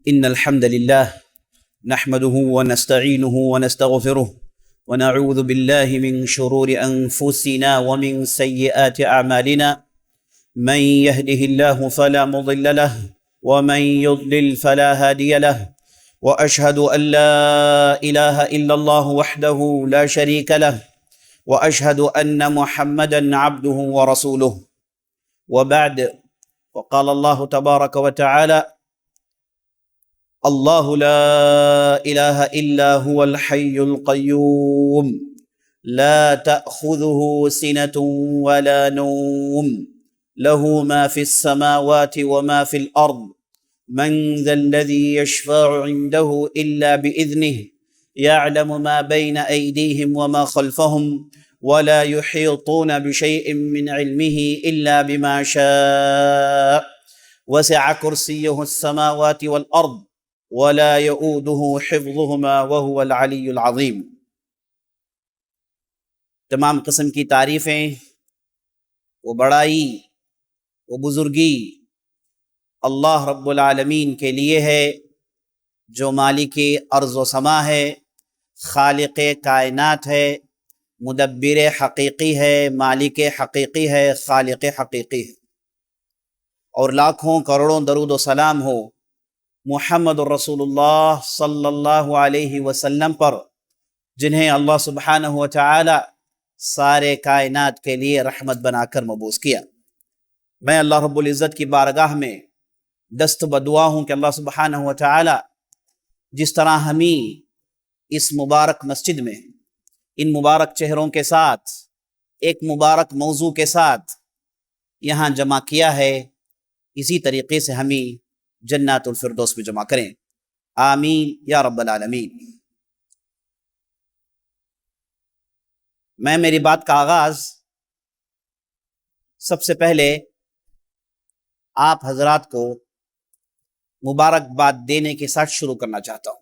إن الحمد لله نحمده ونستعينه ونستغفره ونعوذ بالله من شرور أنفسنا ومن سيئات أعمالنا. من يهده الله فلا مضل له ومن يضلل فلا هادي له، وأشهد أن لا إله إلا الله وحده لا شريك له، وأشهد أن محمدا عبده ورسوله. وبعد، وقال الله تبارك وتعالى: الله لا إله إلا هو الحي القيوم لا تأخذه سنة ولا نوم له ما في السماوات وما في الأرض من ذا الذي يشفع عنده إلا بإذنه يعلم ما بين أيديهم وما خلفهم ولا يحيطون بشيء من علمه إلا بما شاء وسع كرسيه السماوات والأرض ولا يؤوده حفظهما وهو العلی العظیم۔ تمام قسم کی تعریفیں، وہ بڑائی، وہ بزرگی اللہ رب العالمین کے لیے ہے، جو مالک ارض و سما ہے، خالق کائنات ہے، مدبر حقیقی ہے، مالک حقیقی ہے، خالق حقیقی ہے۔ اور لاکھوں کروڑوں درود و سلام ہو محمد الرسول اللہ صلی اللہ علیہ وسلم پر، جنہیں اللہ سبحانہ و تعالی سارے کائنات کے لیے رحمت بنا کر مبعوث کیا۔ میں اللہ رب العزت کی بارگاہ میں دست بدعا ہوں کہ اللہ سبحانہ و تعالی جس طرح ہمیں اس مبارک مسجد میں ان مبارک چہروں کے ساتھ ایک مبارک موضوع کے ساتھ یہاں جمع کیا ہے، اسی طریقے سے ہمیں جنات الفردوس میں جمع کریں، آمین یا رب العالمین۔ میں میری بات کا آغاز سب سے پہلے آپ حضرات کو مبارکباد دینے کے ساتھ شروع کرنا چاہتا ہوں۔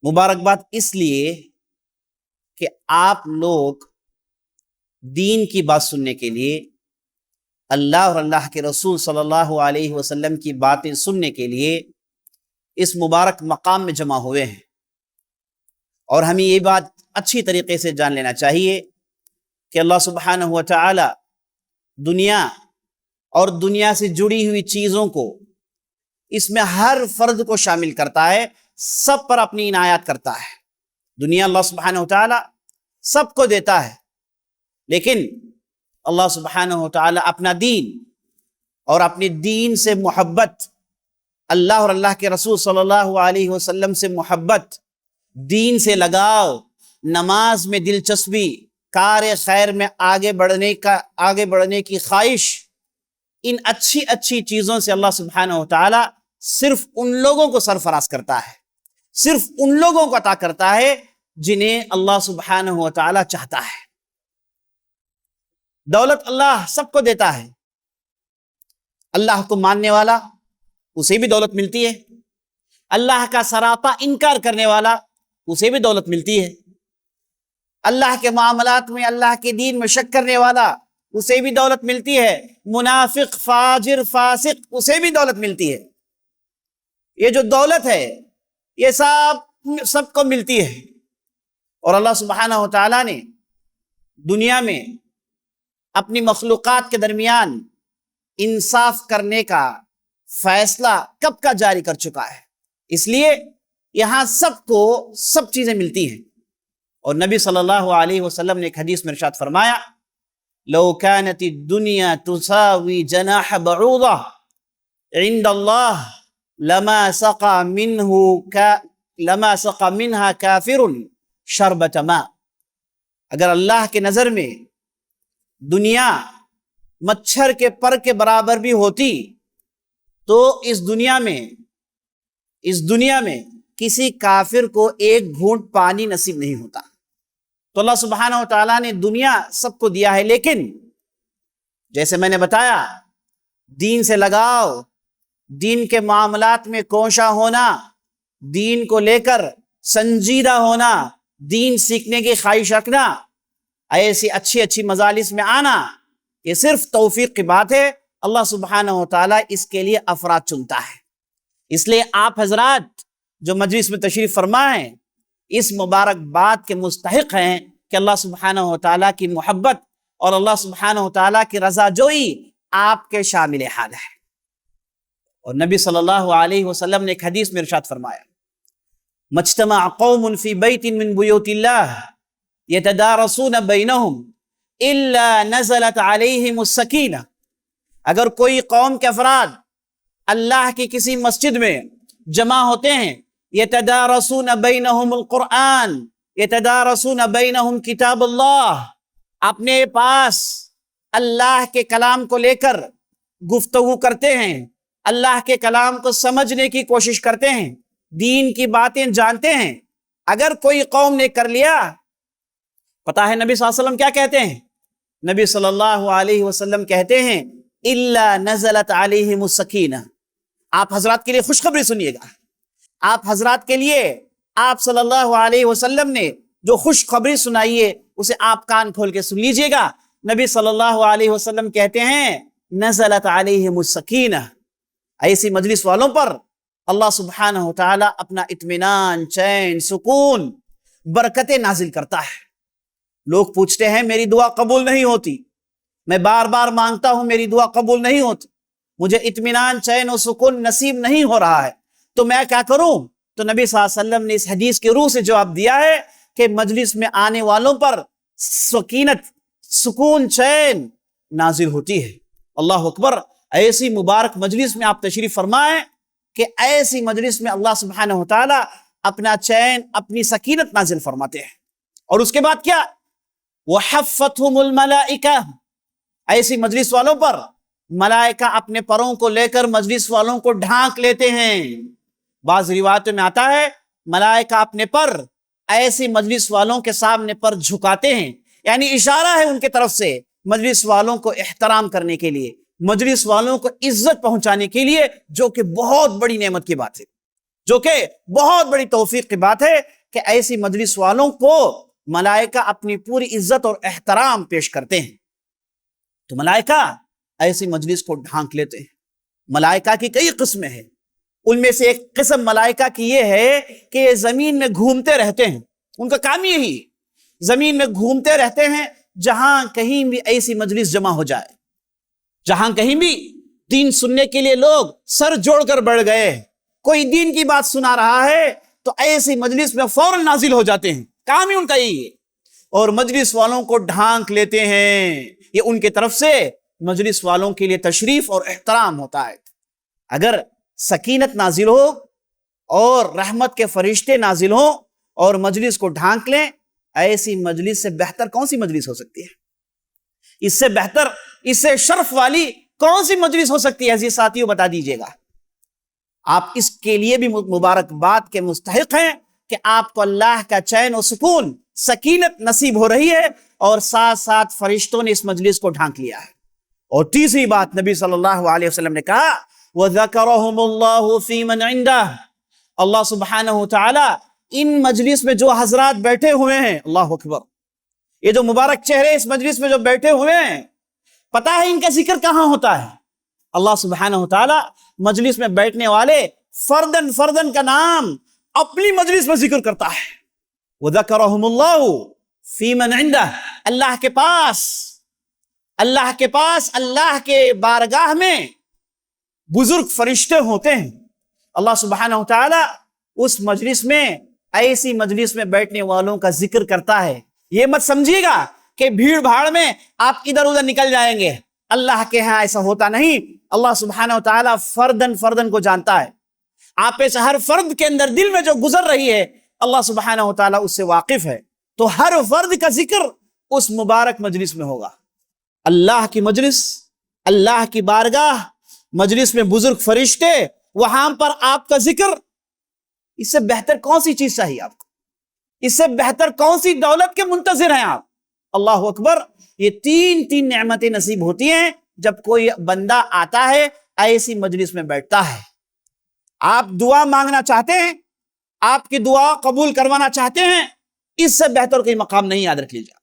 مبارکباد اس لیے کہ آپ لوگ دین کی بات سننے کے لیے، اللہ اور اللہ کے رسول صلی اللہ علیہ وسلم کی باتیں سننے کے لیے اس مبارک مقام میں جمع ہوئے ہیں، اور ہمیں یہ بات اچھی طریقے سے جان لینا چاہیے کہ اللہ سبحانہ و تعالی دنیا اور دنیا سے جڑی ہوئی چیزوں کو، اس میں ہر فرد کو شامل کرتا ہے، سب پر اپنی عنایات کرتا ہے۔ دنیا اللہ سبحانہ و تعالی سب کو دیتا ہے، لیکن اللہ سبحانہ و تعالی اپنا دین اور اپنے دین سے محبت، اللہ اور اللہ کے رسول صلی اللہ علیہ وسلم سے محبت، دین سے لگاؤ، نماز میں دلچسپی، کار خیر میں آگے بڑھنے کی خواہش، ان اچھی اچھی چیزوں سے اللہ سبحانہ و تعالی صرف ان لوگوں کو سرفراز کرتا ہے، صرف ان لوگوں کو عطا کرتا ہے جنہیں اللہ سبحانہ و تعالی چاہتا ہے۔ دولت اللہ سب کو دیتا ہے، اللہ کو ماننے والا اسے بھی دولت ملتی ہے، اللہ کا سراپا انکار کرنے والا اسے بھی دولت ملتی ہے، اللہ کے معاملات میں، اللہ کے دین میں شک کرنے والا اسے بھی دولت ملتی ہے، منافق، فاجر، فاسق اسے بھی دولت ملتی ہے۔ یہ جو دولت ہے یہ سب کو ملتی ہے، اور اللہ سبحانہ و تعالیٰ نے دنیا میں اپنی مخلوقات کے درمیان انصاف کرنے کا فیصلہ کب کا جاری کر چکا ہے، اس لیے یہاں سب کو سب چیزیں ملتی ہیں۔ اور نبی صلی اللہ علیہ وسلم نے ایک حدیث میں ارشاد فرمایا: لو كانت الدنيا تساوي جناح بعوضة عند الله لما سقى منها كافر شربة ماء۔ اگر اللہ کے نظر میں دنیا مچھر کے پر کے برابر بھی ہوتی تو اس دنیا میں کسی کافر کو ایک گھونٹ پانی نصیب نہیں ہوتا۔ تو اللہ سبحانہ و تعالیٰ نے دنیا سب کو دیا ہے، لیکن جیسے میں نے بتایا، دین سے لگاؤ، دین کے معاملات میں کوشاں ہونا، دین کو لے کر سنجیدہ ہونا، دین سیکھنے کی خواہش رکھنا، ایسی اچھی اچھی مجالس میں آنا، یہ صرف توفیق کی بات ہے۔ اللہ سبحانہ و تعالیٰ اس کے لیے افراد چنتا ہے، اس لیے آپ حضرات جو مجلس میں تشریف فرما ہیں اس مبارک بات کے مستحق ہیں کہ اللہ سبحانہ و تعالیٰ کی محبت اور اللہ سبحانہ و تعالیٰ کی رضا جوئی آپ کے شامل حال ہے۔ اور نبی صلی اللہ علیہ وسلم نے ایک حدیث میں ارشاد فرمایا، مجتمع قوم فی بیت من بیوت اللہ یتدارسون بینہم الا نزلت علیہم السکینہ، اگر کوئی قوم کے افراد اللہ کی کسی مسجد میں جمع ہوتے ہیں، یتدارسون بینہم القرآن یتدارسون بینہم کتاب اللہ، اپنے پاس اللہ کے کلام کو لے کر گفتگو کرتے ہیں، اللہ کے کلام کو سمجھنے کی کوشش کرتے ہیں، دین کی باتیں جانتے ہیں، اگر کوئی قوم نے کر لیا، پتہ ہے نبی صلی اللہ علیہ وسلم کیا کہتے ہیں؟ نبی صلی اللہ علیہ وسلم کہتے ہیں الا نزلت علیہم السکینہ۔ آپ حضرات کے لیے خوشخبری سنیے گا، آپ حضرات کے لیے آپ صلی اللہ علیہ وسلم نے جو خوشخبری سنائی ہے اسے آپ کان کھول کے سن لیجئے گا۔ نبی صلی اللہ علیہ وسلم کہتے ہیں نزلت علیہم السکینہ، ایسی مجلس والوں پر اللہ سبحانہ و تعالی اپنا اطمینان، چین، سکون، برکتیں نازل کرتا ہے۔ لوگ پوچھتے ہیں میری دعا قبول نہیں ہوتی، میں بار بار مانگتا ہوں میری دعا قبول نہیں ہوتی، مجھے اطمینان، چین و سکون نصیب نہیں ہو رہا ہے، تو میں کیا کروں؟ تو نبی صلی اللہ علیہ وسلم نے اس حدیث کی روح سے جواب دیا ہے کہ مجلس میں آنے والوں پر سکینت، سکون، چین نازل ہوتی ہے۔ اللہ اکبر، ایسی مبارک مجلس میں آپ تشریف فرمائیں کہ ایسی مجلس میں اللہ سبحانہ و تعالی اپنا چین، اپنی سکینت نازل فرماتے ہیں۔ اور اس کے بعد کیا؟ وَحَفَّتْهُمُ الْمَلَائِكَةُ، ایسی مجلس والوں پر ملائکہ اپنے پروں کو لے کر مجلس والوں کو ڈھانک لیتے ہیں۔ بعض روایتوں میں آتا ہے ملائکہ اپنے پر ایسی مجلس والوں کے سامنے پر جھکاتے ہیں، یعنی اشارہ ہے ان کے طرف سے مجلس والوں کو احترام کرنے کے لیے، مجلس والوں کو عزت پہنچانے کے لیے، جو کہ بہت بڑی نعمت کی بات ہے، جو کہ بہت بڑی توفیق کی بات ہے کہ ایسی مجلس والوں کو ملائکہ اپنی پوری عزت اور احترام پیش کرتے ہیں۔ تو ملائکہ ایسی مجلس کو ڈھانک لیتے ہیں۔ ملائکہ کی کئی قسمیں ہیں، ان میں سے ایک قسم ملائکہ کی یہ ہے کہ یہ زمین میں گھومتے رہتے ہیں، ان کا کام یہی ہے، زمین میں گھومتے رہتے ہیں، جہاں کہیں بھی ایسی مجلس جمع ہو جائے، جہاں کہیں بھی دین سننے کے لیے لوگ سر جوڑ کر بڑھ گئے، کوئی دین کی بات سنا رہا ہے تو ایسی مجلس میں فوراً نازل ہو جاتے ہیں، کام ہی ان کا یہی ہے، اور مجلس والوں کو ڈھانک لیتے ہیں۔ یہ ان کی طرف سے مجلس والوں کے لیے تشریف اور احترام ہوتا ہے۔ اگر سکینت نازل ہو اور رحمت کے فرشتے نازل ہوں اور مجلس کو ڈھانک لیں، ایسی مجلس سے بہتر کون سی مجلس ہو سکتی ہے؟ اس سے بہتر، اس سے شرف والی کون سی مجلس ہو سکتی ہے؟ عزیز ساتھیوں بتا دیجئے گا۔ آپ اس کے لیے بھی مبارکباد کے مستحق ہیں کہ آپ کو اللہ کا چین و سکون، سکینت نصیب ہو رہی ہے، اور ساتھ ساتھ فرشتوں نے اس مجلس کو ڈھانک لیا ہے۔ اور تیسری بات نبی صلی اللہ علیہ وسلم نے کہا وَذَكَرَهُمُ اللَّهُ فِي مَنْ عِنْدَهُ، اللہ سبحانہ وتعالی ان مجلس میں جو حضرات بیٹھے ہوئے ہیں، اللہ اکبر، یہ جو مبارک چہرے اس مجلس میں جو بیٹھے ہوئے ہیں، پتہ ہے ان کا ذکر کہاں ہوتا ہے؟ اللہ سبحانہ وتعالی مجلس میں بیٹھنے والے فردن فردن کا نام اپنی مجلس میں ذکر کرتا ہے۔ وَذَكَرَهُمُ اللَّهُ فِي مَنْ عِنْدَهُ، اللہ کے پاس اللہ کے بارگاہ میں بزرگ فرشتے ہوتے ہیں۔ اللہ سبحانہ وتعالی اس مجلس میں، ایسی مجلس میں بیٹھنے والوں کا ذکر کرتا ہے۔ یہ مت سمجھیے گا کہ بھیڑ بھاڑ میں آپ ادھر ادھر نکل جائیں گے، اللہ کے ہاں ایسا ہوتا نہیں۔ اللہ سبحانہ وتعالی فردن فردن کو جانتا ہے، آپ سے ہر فرد کے اندر دل میں جو گزر رہی ہے اللہ سبحانہ وتعالی اس سے واقف ہے، تو ہر فرد کا ذکر اس مبارک مجلس میں ہوگا۔ اللہ کی مجلس، اللہ کی بارگاہ، مجلس میں بزرگ فرشتے، وہاں پر آپ کا ذکر، اس سے بہتر کون سی چیز چاہیے آپ کو؟ اس سے بہتر کون سی دولت کے منتظر ہیں آپ؟ اللہ اکبر، یہ تین نعمتیں نصیب ہوتی ہیں جب کوئی بندہ آتا ہے، ایسی مجلس میں بیٹھتا ہے۔ آپ دعا مانگنا چاہتے ہیں، آپ کی دعا قبول کروانا چاہتے ہیں، اس سے بہتر کوئی مقام نہیں، یاد رکھ لیجیے۔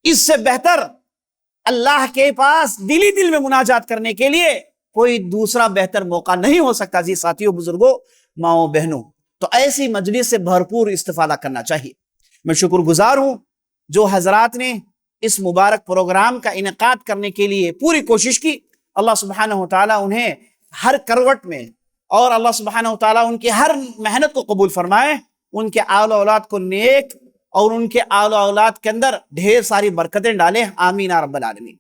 اس سے بہتر اللہ کے پاس دلی دل میں مناجات کرنے کے لیے کوئی دوسرا بہتر موقع نہیں ہو سکتا جی ساتھیوں، بزرگوں، ماؤں، بہنوں، تو ایسی مجلس سے بھرپور استفادہ کرنا چاہیے۔ میں شکر گزار ہوں جو حضرات نے اس مبارک پروگرام کا انعقاد کرنے کے لیے پوری کوشش کی۔ اللہ سبحانہ و تعالیٰ انہیں ہر کروٹ میں، اور اللہ سبحانہ و تعالیٰ ان کی ہر محنت کو قبول فرمائے، ان کے آل اولاد کو نیک اور ان کے آل اولاد کے اندر ڈھیر ساری برکتیں ڈالے، آمین یا رب العالمین۔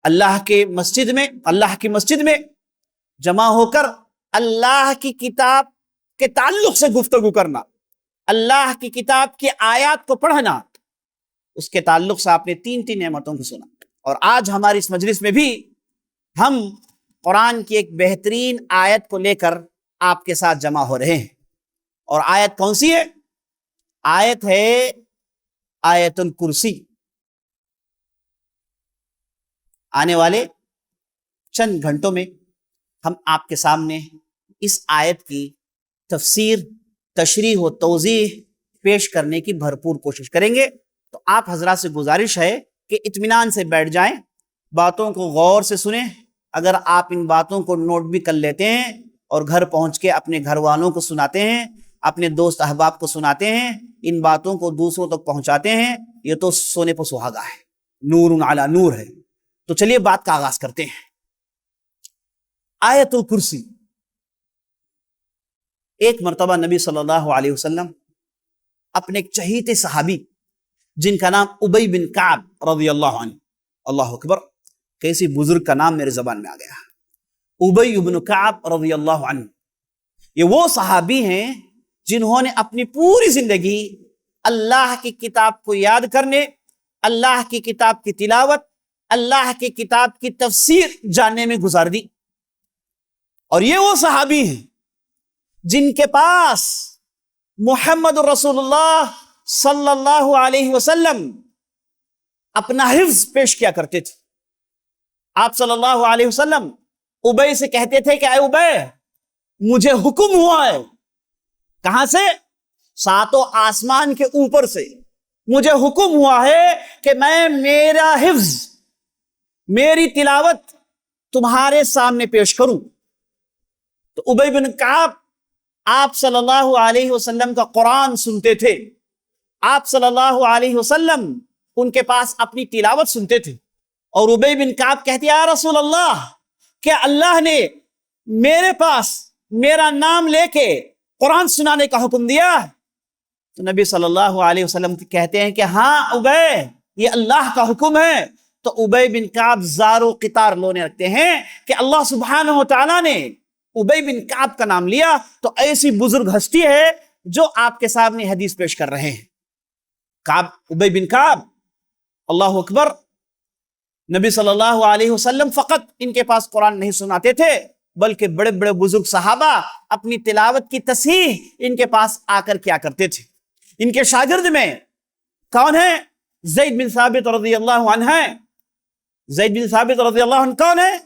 اللہ کی مسجد میں جمع ہو کر اللہ کی کتاب کے تعلق سے گفتگو کرنا، اللہ کی کتاب کی آیات کو پڑھنا، اس کے تعلق سے آپ نے تین نعمتوں کو سنا۔ اور آج ہماری اس مجلس میں بھی ہم قرآن کی ایک بہترین آیت کو لے کر آپ کے ساتھ جمع ہو رہے ہیں۔ اور آیت کون سی ہے؟ آیت ہے آیت الکرسی۔ آنے والے چند گھنٹوں میں ہم آپ کے سامنے اس آیت کی تفسیر، تشریح و توضیح پیش کرنے کی بھرپور کوشش کریں گے۔ تو آپ حضرات سے گزارش ہے کہ اطمینان سے بیٹھ جائیں، باتوں کو غور سے سنیں۔ اگر آپ ان باتوں کو نوٹ بھی کر لیتے ہیں اور گھر پہنچ کے اپنے گھر والوں کو سناتے ہیں، اپنے دوست احباب کو سناتے ہیں، ان باتوں کو دوسروں تک پہنچاتے ہیں، یہ تو سونے پر سہاگا ہے، نور علی نور ہے۔ تو چلیے بات کا آغاز کرتے ہیں۔ آیت الکرسی۔ ایک مرتبہ نبی صلی اللہ علیہ وسلم اپنے ایک چہیتے صحابی جن کا نام ابی بن کعب رضی اللہ عنہ، اللہ اکبر، کیسی بزرگ کا نام میرے زبان میں آ گیا، ابی بن کعب رضی اللہ عنہ، یہ وہ صحابی ہیں جنہوں نے اپنی پوری زندگی اللہ کی کتاب کو یاد کرنے، اللہ کی کتاب کی تلاوت، اللہ کی کتاب کی تفسیر جاننے میں گزار دی۔ اور یہ وہ صحابی ہیں جن کے پاس محمد رسول اللہ صلی اللہ علیہ وسلم اپنا حفظ پیش کیا کرتے تھے۔ آپ صلی اللہ علیہ وسلم ابی سے کہتے تھے کہ اے ابی، مجھے حکم ہوا ہے، کہاں سے؟ ساتوں آسمان کے اوپر سے مجھے حکم ہوا ہے کہ میں میرا حفظ، میری تلاوت تمہارے سامنے پیش کروں۔ تو ابی بن کعب آپ صلی اللہ علیہ وسلم کا قرآن سنتے تھے، آپ صلی اللہ علیہ وسلم ان کے پاس اپنی تلاوت سنتے تھے، اور ابی بن کعب کہتے یا رسول اللہ، کیا اللہ نے میرے پاس میرا نام لے کے قرآن سنانے کا حکم دیا؟ تو نبی صلی اللہ علیہ وسلم کہتے ہیں کہ ہاں ابی، یہ اللہ کا حکم ہے۔ تو ابی بن کعب زار و قطار لونے رکھتے ہیں کہ اللہ سبحانہ و تعالیٰ نے ابی بن کعب کا نام لیا، تو ایسی بزرگ ہستی ہے جو آپ کے سامنے حدیث پیش کر رہے ہیں۔ ابی بن کعب، اللہ اکبر، نبی صلی اللہ علیہ وسلم فقط ان کے پاس قرآن نہیں سناتے تھے، بلکہ بڑے بڑے بزرگ صحابہ اپنی تلاوت کی تصحیح ان کے پاس آ کر کیا کرتے تھے۔ ان کے شاگرد میں کون ہے؟ زید بن ثابت رضی اللہ عنہ ہے۔ زید بن ثابت رضی اللہ عنہ کون ہے؟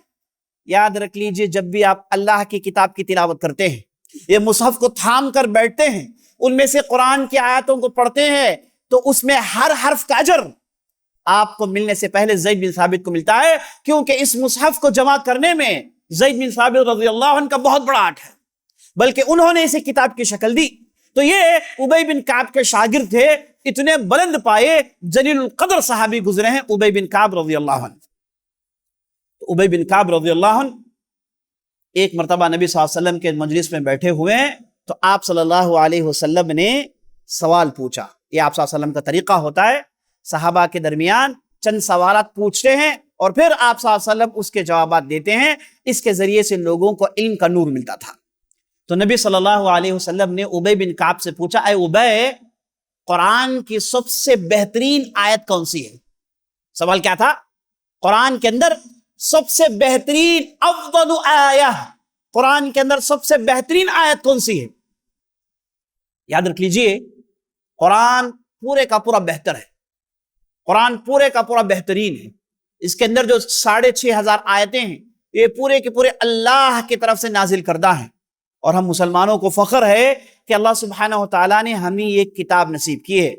یاد رکھ لیجئے، جب بھی آپ اللہ کی کتاب کی تلاوت کرتے ہیں، یہ مصحف کو تھام کر بیٹھتے ہیں، ان میں سے قرآن کی آیاتوں کو پڑھتے ہیں، تو اس میں ہر حرف کا اجر آپ کو ملنے سے پہلے زید بن ثابت کو ملتا ہے، کیونکہ اس مصحف کو جمع کرنے میں زید بن ثابت رضی اللہ عنہ کا بہت بڑا ہاتھ ہے، بلکہ انہوں نے اسے کتاب کی شکل دی۔ تو یہ ابی بن کعب کے شاگرد تھے، اتنے بلند پائے جلیل القدر صحابی گزرے ہیں ابی بن کعب رضی اللہ عنہ۔ تو ابی بن کعب رضی اللہ عنہ ایک مرتبہ نبی صلی اللہ علیہ وسلم کے مجلس میں بیٹھے ہوئے ہیں، تو آپ صلی اللہ علیہ وسلم نے سوال پوچھا۔ یہ آپ صلی اللہ علیہ وسلم کا طریقہ ہوتا ہے، صحابہ کے درمیان چند سوالات پوچھتے ہیں اور پھر آپ صلی اللہ علیہ وسلم اس کے جوابات دیتے ہیں، اس کے ذریعے سے لوگوں کو علم کا نور ملتا تھا۔ تو نبی صلی اللہ علیہ وسلم نے ابی بن کعب سے پوچھا، اے ابی، قرآن کی سب سے بہترین آیت کون سی ہے؟ سوال کیا تھا؟ قرآن کے اندر سب سے بہترین، افضل آیہ، قرآن کے اندر سب سے بہترین آیت کون سی ہے؟ یاد رکھ لیجئے، قرآن پورے کا پورا بہتر ہے، قرآن پورے کا پورا بہترین ہے۔ اس کے اندر جو 6500 آیتیں ہیں، یہ پورے کے پورے اللہ کی طرف سے نازل کردہ ہیں، اور ہم مسلمانوں کو فخر ہے کہ اللہ سبحانہ و تعالیٰ نے ہمیں یہ کتاب نصیب کی ہے،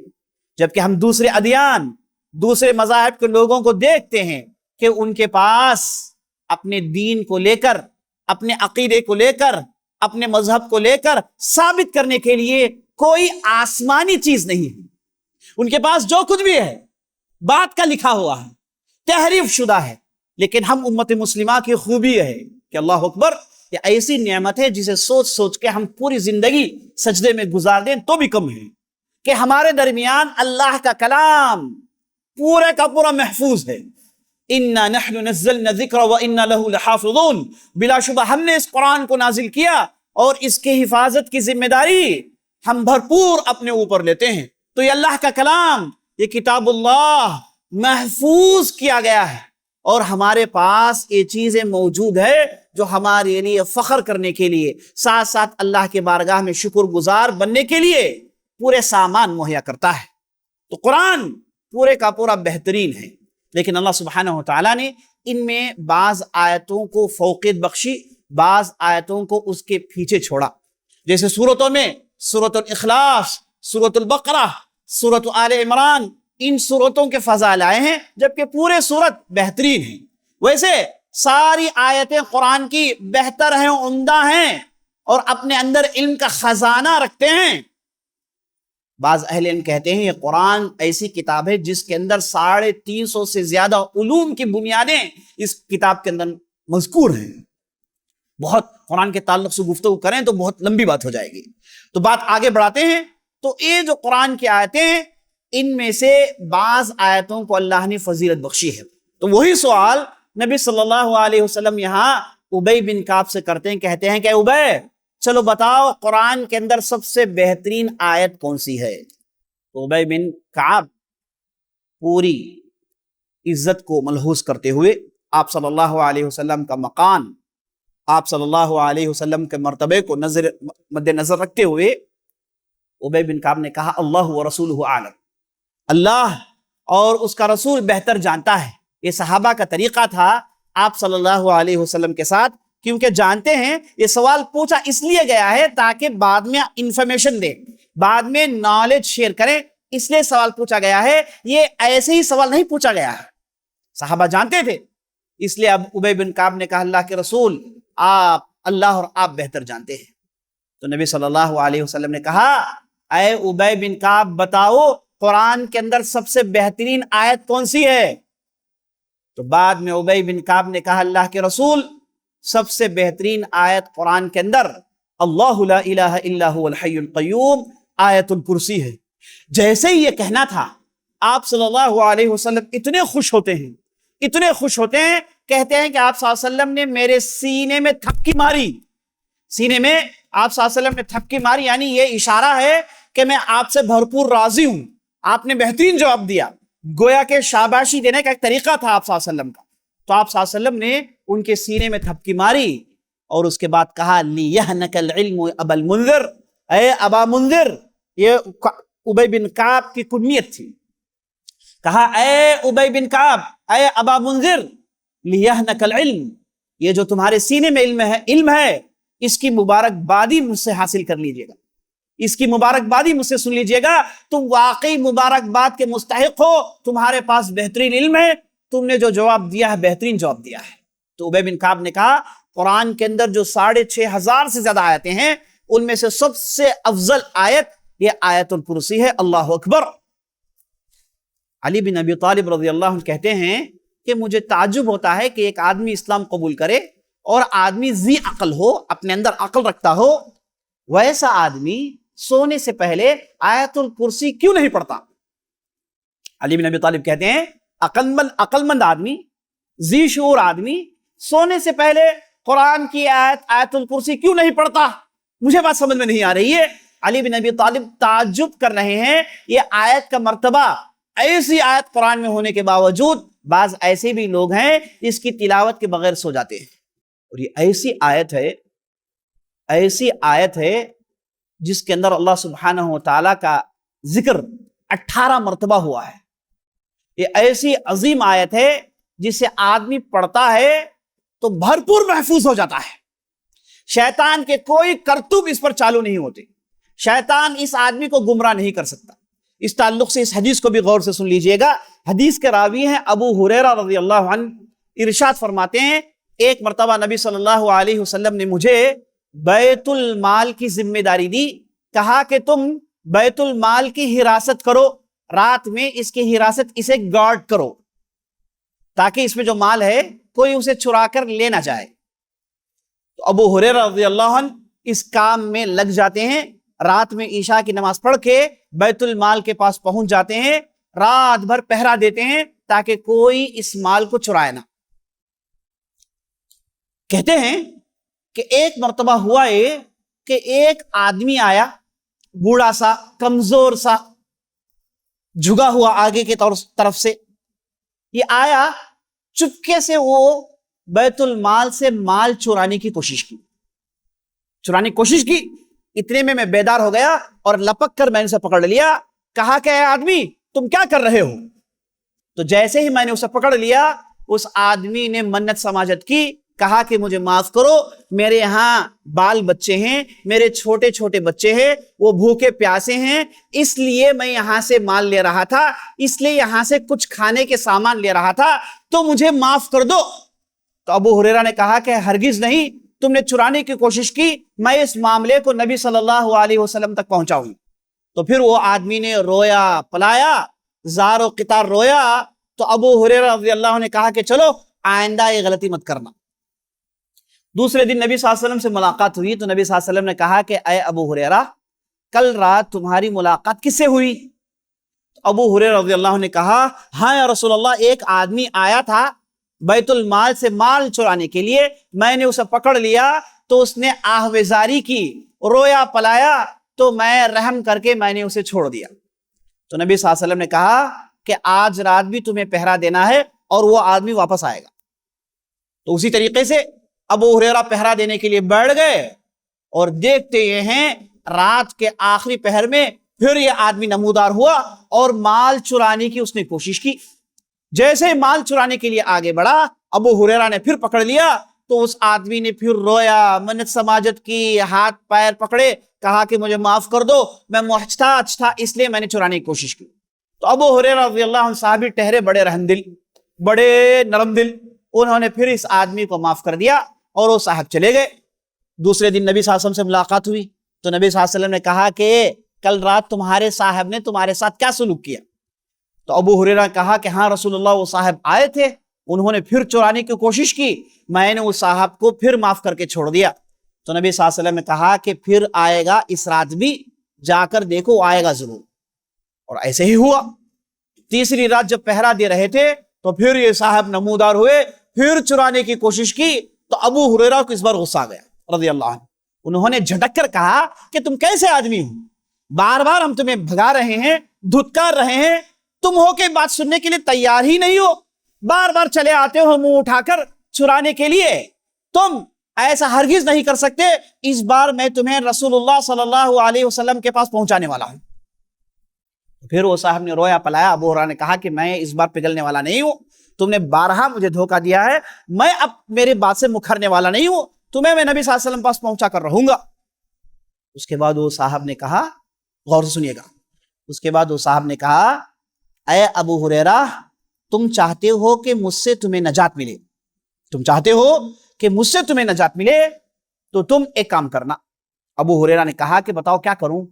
جبکہ ہم دوسرے ادیان، دوسرے مذاہب کے لوگوں کو دیکھتے ہیں کہ ان کے پاس اپنے دین کو لے کر، اپنے عقیدے کو لے کر، اپنے مذہب کو لے کر ثابت کرنے کے لیے کوئی آسمانی چیز نہیں ہے۔ ان کے پاس جو کچھ بھی ہے بات کا لکھا ہوا ہے، تحریف شدہ ہے، لیکن ہم امت مسلمہ کی خوبی ہے کہ اللہ اکبر، یہ ایسی نعمت ہے جسے سوچ سوچ کے ہم پوری زندگی سجدے میں گزار دیں تو بھی کم ہے، کہ ہمارے درمیان اللہ کا کلام پورے کا پورا محفوظ ہے۔ اِنَّا نَحْنُ نَزَّلْنَا الذِّكْرَ وَإِنَّا لَهُ لَحَافِظُونَ، بلا شبہ ہم نے اس قرآن کو نازل کیا اور اس کی حفاظت کی ذمہ داری ہم بھرپور اپنے اوپر لیتے ہیں۔ تو یہ اللہ کا کلام، یہ کتاب اللہ محفوظ کیا گیا ہے، اور ہمارے پاس یہ چیزیں موجود ہے جو ہمارے لیے فخر کرنے کے لیے، ساتھ ساتھ اللہ کے بارگاہ میں شکر گزار بننے کے لیے پورے سامان مہیا کرتا ہے۔ تو قرآن پورے کا پورا بہترین ہے، لیکن اللہ سبحانہ وتعالیٰ نے ان میں بعض آیتوں کو فوقیت بخشی، بعض آیتوں کو اس کے پیچھے چھوڑا، جیسے سورتوں میں سورۃ الاخلاص، سورۃ البقرہ، سورۃ آل عمران، ان سورتوں کے فضائل آئے ہیں جبکہ پورے سورت بہترین ہیں۔ ویسے ساری آیتیں قرآن کی بہتر ہیں، عمدہ ہیں، اور اپنے اندر علم کا خزانہ رکھتے ہیں۔ بعض اہل علم کہتے ہیں یہ قرآن ایسی کتاب ہے جس کے اندر 350 سے زیادہ علوم کی بنیادیں اس کتاب کے اندر مذکور ہیں۔ بہت قرآن کے تعلق سے گفتگو کریں تو بہت لمبی بات ہو جائے گی، تو بات آگے بڑھاتے ہیں۔ تو یہ جو قرآن کی آیتیں ہیں، ان میں سے بعض آیتوں کو اللہ نے فضیلت بخشی ہے۔ تو وہی سوال نبی صلی اللہ علیہ وسلم یہاں ابی بن کعب سے کرتے ہیں، کہتے ہیں کہ ابی چلو بتاؤ قرآن کے اندر سب سے بہترین آیت کون سی ہے؟ تو ابی بن کعب پوری عزت کو ملحوظ کرتے ہوئے، آپ صلی اللہ علیہ وسلم کا مقام، آپ صلی اللہ علیہ وسلم کے مرتبے کو مد نظر رکھتے ہوئے ابی بن کعب نے کہا اللہ ورسولہ اعلم، اللہ اور اس کا رسول بہتر جانتا ہے۔ یہ صحابہ کا طریقہ تھا آپ صلی اللہ علیہ وسلم کے ساتھ، کیونکہ جانتے ہیں یہ سوال پوچھا اس لیے گیا ہے تاکہ بعد میں انفارمیشن دیں، بعد میں نالج شیئر کریں، اس لیے سوال پوچھا گیا ہے، یہ ایسے ہی سوال نہیں پوچھا گیا ہے۔ صحابہ جانتے تھے، اس لیے اب ابی بن کعب نے کہا اللہ کے رسول آپ، اللہ اور آپ بہتر جانتے ہیں۔ تو نبی صلی اللہ علیہ وسلم نے کہا اے ابی بن کعب بتاؤ قرآن کے اندر سب سے بہترین آیت کون سی ہے؟ تو بعد میں ابی بن کعب نے کہا اللہ کے رسول سب سے بہترین آیت قرآن کے اندر اللہ لا الہ الا هو الحی القیوم آیت الکرسی ہے۔ جیسے ہی یہ کہنا تھا آپ صلی اللہ علیہ وسلم اتنے خوش ہوتے ہیں، اتنے خوش ہوتے ہیں، کہتے ہیں کہ آپ صلی اللہ علیہ وسلم نے میرے سینے میں تھپکی ماری، سینے میں آپ صلی اللہ علیہ وسلم نے تھپکی ماری، یعنی یہ اشارہ ہے کہ میں آپ سے بھرپور راضی ہوں، آپ نے بہترین جواب دیا۔ گویا کہ شاباشی دینے کا ایک طریقہ تھا آپ صلی اللہ علیہ وسلم کا۔ تو آپ صلی اللہ علیہ وسلم نے ان کے سینے میں تھپکی ماری اور اس کے بعد کہا لیہنک العلم ابا المنذر، اے ابا منذر، یہ ابی بن کعب کی کنیت تھی، کہا اے ابی بن کعب، اے ابا منذر، لیہنک العلم، یہ جو تمہارے سینے میں علم ہے اس کی مبارک بادی مجھ سے حاصل کر لیجئے گا، اس کی مبارک بادی مجھ سے سن لیجئے گا، تم واقعی مبارک باد کے مستحق ہو، تمہارے پاس بہترین علم ہے، تم نے جو جواب دیا ہے بہترین جواب دیا ہے۔ تو ابی بن کعب نے کہا قرآن کے اندر جو 6500 سے زیادہ آیتیں ہیں ان میں سے سب سے افضل آیت یہ آیت الکرسی ہے، اللہ اکبر۔ علی بن ابی طالب رضی اللہ عنہ کہتے ہیں کہ مجھے تعجب ہوتا ہے کہ ایک آدمی اسلام قبول کرے اور آدمی ذی عقل ہو، اپنے اندر عقل رکھتا ہو، ویسا آدمی سونے سے پہلے آیت الکرسی کیوں نہیں پڑھتا؟ علی بن ابی طالب کہتے ہیں عقل مند آدمی، ذی شعور آدمی سونے سے پہلے قرآن کی آیت الکرسی کیوں نہیں پڑھتا؟ مجھے بات سمجھ میں نہیں آ رہی ہے۔ علی بن ابی طالب تعجب کر رہے ہیں، یہ آیت کا مرتبہ، ایسی آیت قرآن میں ہونے کے باوجود بعض ایسے بھی لوگ ہیں اس کی تلاوت کے بغیر سو جاتے ہیں، اور یہ ایسی آیت ہے جس کے اندر اللہ سبحانہ و تعالیٰ کا ذکر 18 مرتبہ ہوا ہے۔ یہ ایسی عظیم آیت ہے جسے آدمی پڑھتا ہے تو بھرپور محفوظ ہو جاتا ہے، شیطان کے کوئی کرتوب اس پر چالو نہیں ہوتے، شیطان اس آدمی کو گمراہ نہیں کر سکتا۔ اس تعلق سے اس حدیث کو بھی غور سے سن لیجئے گا۔ حدیث کے راوی ہیں ابو ہریرہ رضی اللہ عنہ، ارشاد فرماتے ہیں ایک مرتبہ نبی صلی اللہ علیہ وسلم نے مجھے بیت المال کی ذمہ داری دی، کہا کہ تم بیت المال کی حراست کرو، رات میں اس کی حراست، اسے گارڈ کرو تاکہ اس میں جو مال ہے کوئی اسے چرا کر لے نہ جائے۔ تو ابو ہریرہ رضی اللہ عنہ اس کام میں لگ جاتے ہیں، رات میں عشاء کی نماز پڑھ کے بیت المال کے پاس پہنچ جاتے ہیں، رات بھر پہرا دیتے ہیں تاکہ کوئی اس مال کو چرائے نہ۔ کہتے ہیں کہ ایک مرتبہ ہوا یہ کہ ایک آدمی آیا، بوڑھا سا، کمزور سا، جھگا ہوا آگے کی طرف سے، یہ آیا، چپکے سے وہ بیت المال سے مال چرانے کی کوشش کی، اتنے میں بیدار ہو گیا اور لپک کر میں نے اسے پکڑ لیا، کہا کہ اے آدمی تم کیا کر رہے ہو؟ تو جیسے ہی میں نے اسے پکڑ لیا، اس آدمی نے منت سماجت کی، کہا کہ مجھے معاف کرو، میرے یہاں بال بچے ہیں، میرے چھوٹے چھوٹے بچے ہیں، وہ بھوکے پیاسے ہیں، اس لیے میں یہاں سے مال لے رہا تھا، اس لیے یہاں سے کچھ کھانے کے سامان لے رہا تھا، تو مجھے معاف کر دو۔ تو ابو ہریرہ نے کہا کہ ہرگز نہیں، تم نے چرانے کی کوشش کی، میں اس معاملے کو نبی صلی اللہ علیہ وسلم تک پہنچاؤں۔ تو پھر وہ آدمی نے رویا پلایا، زار و قطار رویا۔ تو ابو ہریرہ رضی اللہ عنہ نے کہا کہ چلو آئندہ یہ غلطی مت کرنا۔ دوسرے دن نبی صلی اللہ علیہ وسلم سے ملاقات ہوئی تو نبی صلی اللہ علیہ وسلم نے کہا کہ اے ابو ہریرہ، کل رات تمہاری ملاقات کس سے ہوئی؟ ابو ہریرہ رضی اللہ عنہ نے کہا ہاں یا رسول اللہ، ایک آدمی آیا تھا بیت المال سے مال چرانے کے لیے، میں نے اسے پکڑ لیا تو اس نے آہوزاری کی، رویا پلایا، تو میں رحم کر کے میں نے اسے چھوڑ دیا۔ تو نبی صلی اللہ علیہ وسلم نے کہا کہ آج رات بھی تمہیں پہرا دینا ہے اور وہ آدمی واپس آئے گا۔ تو اسی طریقے سے ابو ہریرہ پہرا دینے کے لیے بیٹھ گئے اور دیکھتے یہ ہیں رات کے آخری پہر میں پھر یہ آدمی نمودار ہوا اور مال چرانے کی اس نے کوشش کی۔ جیسے ہی مال چرانے کے لیے آگے بڑھا، ابو ہریرہ نے پھر پکڑ لیا تو اس آدمی نے پھر رویا، منت سماجت کی، ہاتھ پیر پکڑے، کہا کہ مجھے معاف کر دو، میں محتاج تھا اس لیے میں نے چرانے کی کوشش کی۔ تو ابو ہریرہ رضی اللہ عنہ صحابی ٹہرے بڑے رحم دل، بڑے نرم دل، انہوں نے پھر اس آدمی کو معاف کر دیا اور وہ صاحب چلے گئے۔ دوسرے دن نبی صلی اللہ علیہ وسلم سے ملاقات ہوئی تو نبی صلی اللہ علیہ وسلم نے کہا کہ کل رات تمہارے صاحب نے تمہارے ساتھ کیا سلوک کیا؟ تو ابو ہریرہ نے کہا کہ ہاں رسول اللہ، وہ صاحب آئے تھے، انہوں نے پھر چرانے کی کوشش کی، میں نے اس صاحب کو پھر معاف کر کے چھوڑ دیا۔ تو نبی صلی اللہ علیہ وسلم نے کہا کہ پھر آئے گا اس رات بھی، جا کر دیکھو، آئے گا ضرور۔ اور ایسے ہی ہوا۔ تیسری رات جب پہرا دے رہے تھے تو پھر یہ صاحب نمودار ہوئے، پھر چرانے کی کوشش کی۔ تو ابو ہریرہ کو اس بار غصہ آ گیا رضی اللہ عنہ، انہوں نے جھٹک کر کہا کہ تم کیسے آدمی ہو، بار بار ہم تمہیں بھگا رہے ہیں، دھتکار رہے ہیں، تم ہو کے بات سننے کے لیے تیار ہی نہیں ہو، بار بار چلے آتے ہو منہ اٹھا کر چرانے کے لیے، تم ایسا ہرگز نہیں کر سکتے، اس بار میں تمہیں رسول اللہ صلی اللہ علیہ وسلم کے پاس پہنچانے والا ہوں۔ پھر وہ صاحب نے رویا پلایا، ابو ہریرہ نے کہا کہ میں اس بار پگھلنے والا نہیں ہوں، تم نے بارہا مجھے دھوکہ دیا ہے، میں اب میری بات سے مکرنے والا نہیں ہوں، تمہیں میں نبی صلی اللہ علیہ وسلم پاس پہنچا کر رہوں گا۔ اس کے بعد وہ صاحب نے کہا، غور سے سنیے گا، اس کے بعد وہ صاحب نے کہا اے ابو ہریرہ، تم چاہتے ہو کہ مجھ سے تمہیں نجات ملے، تم چاہتے ہو کہ مجھ سے تمہیں نجات ملے تو تم ایک کام کرنا۔ ابو ہریرہ نے کہا کہ بتاؤ کیا کروں؟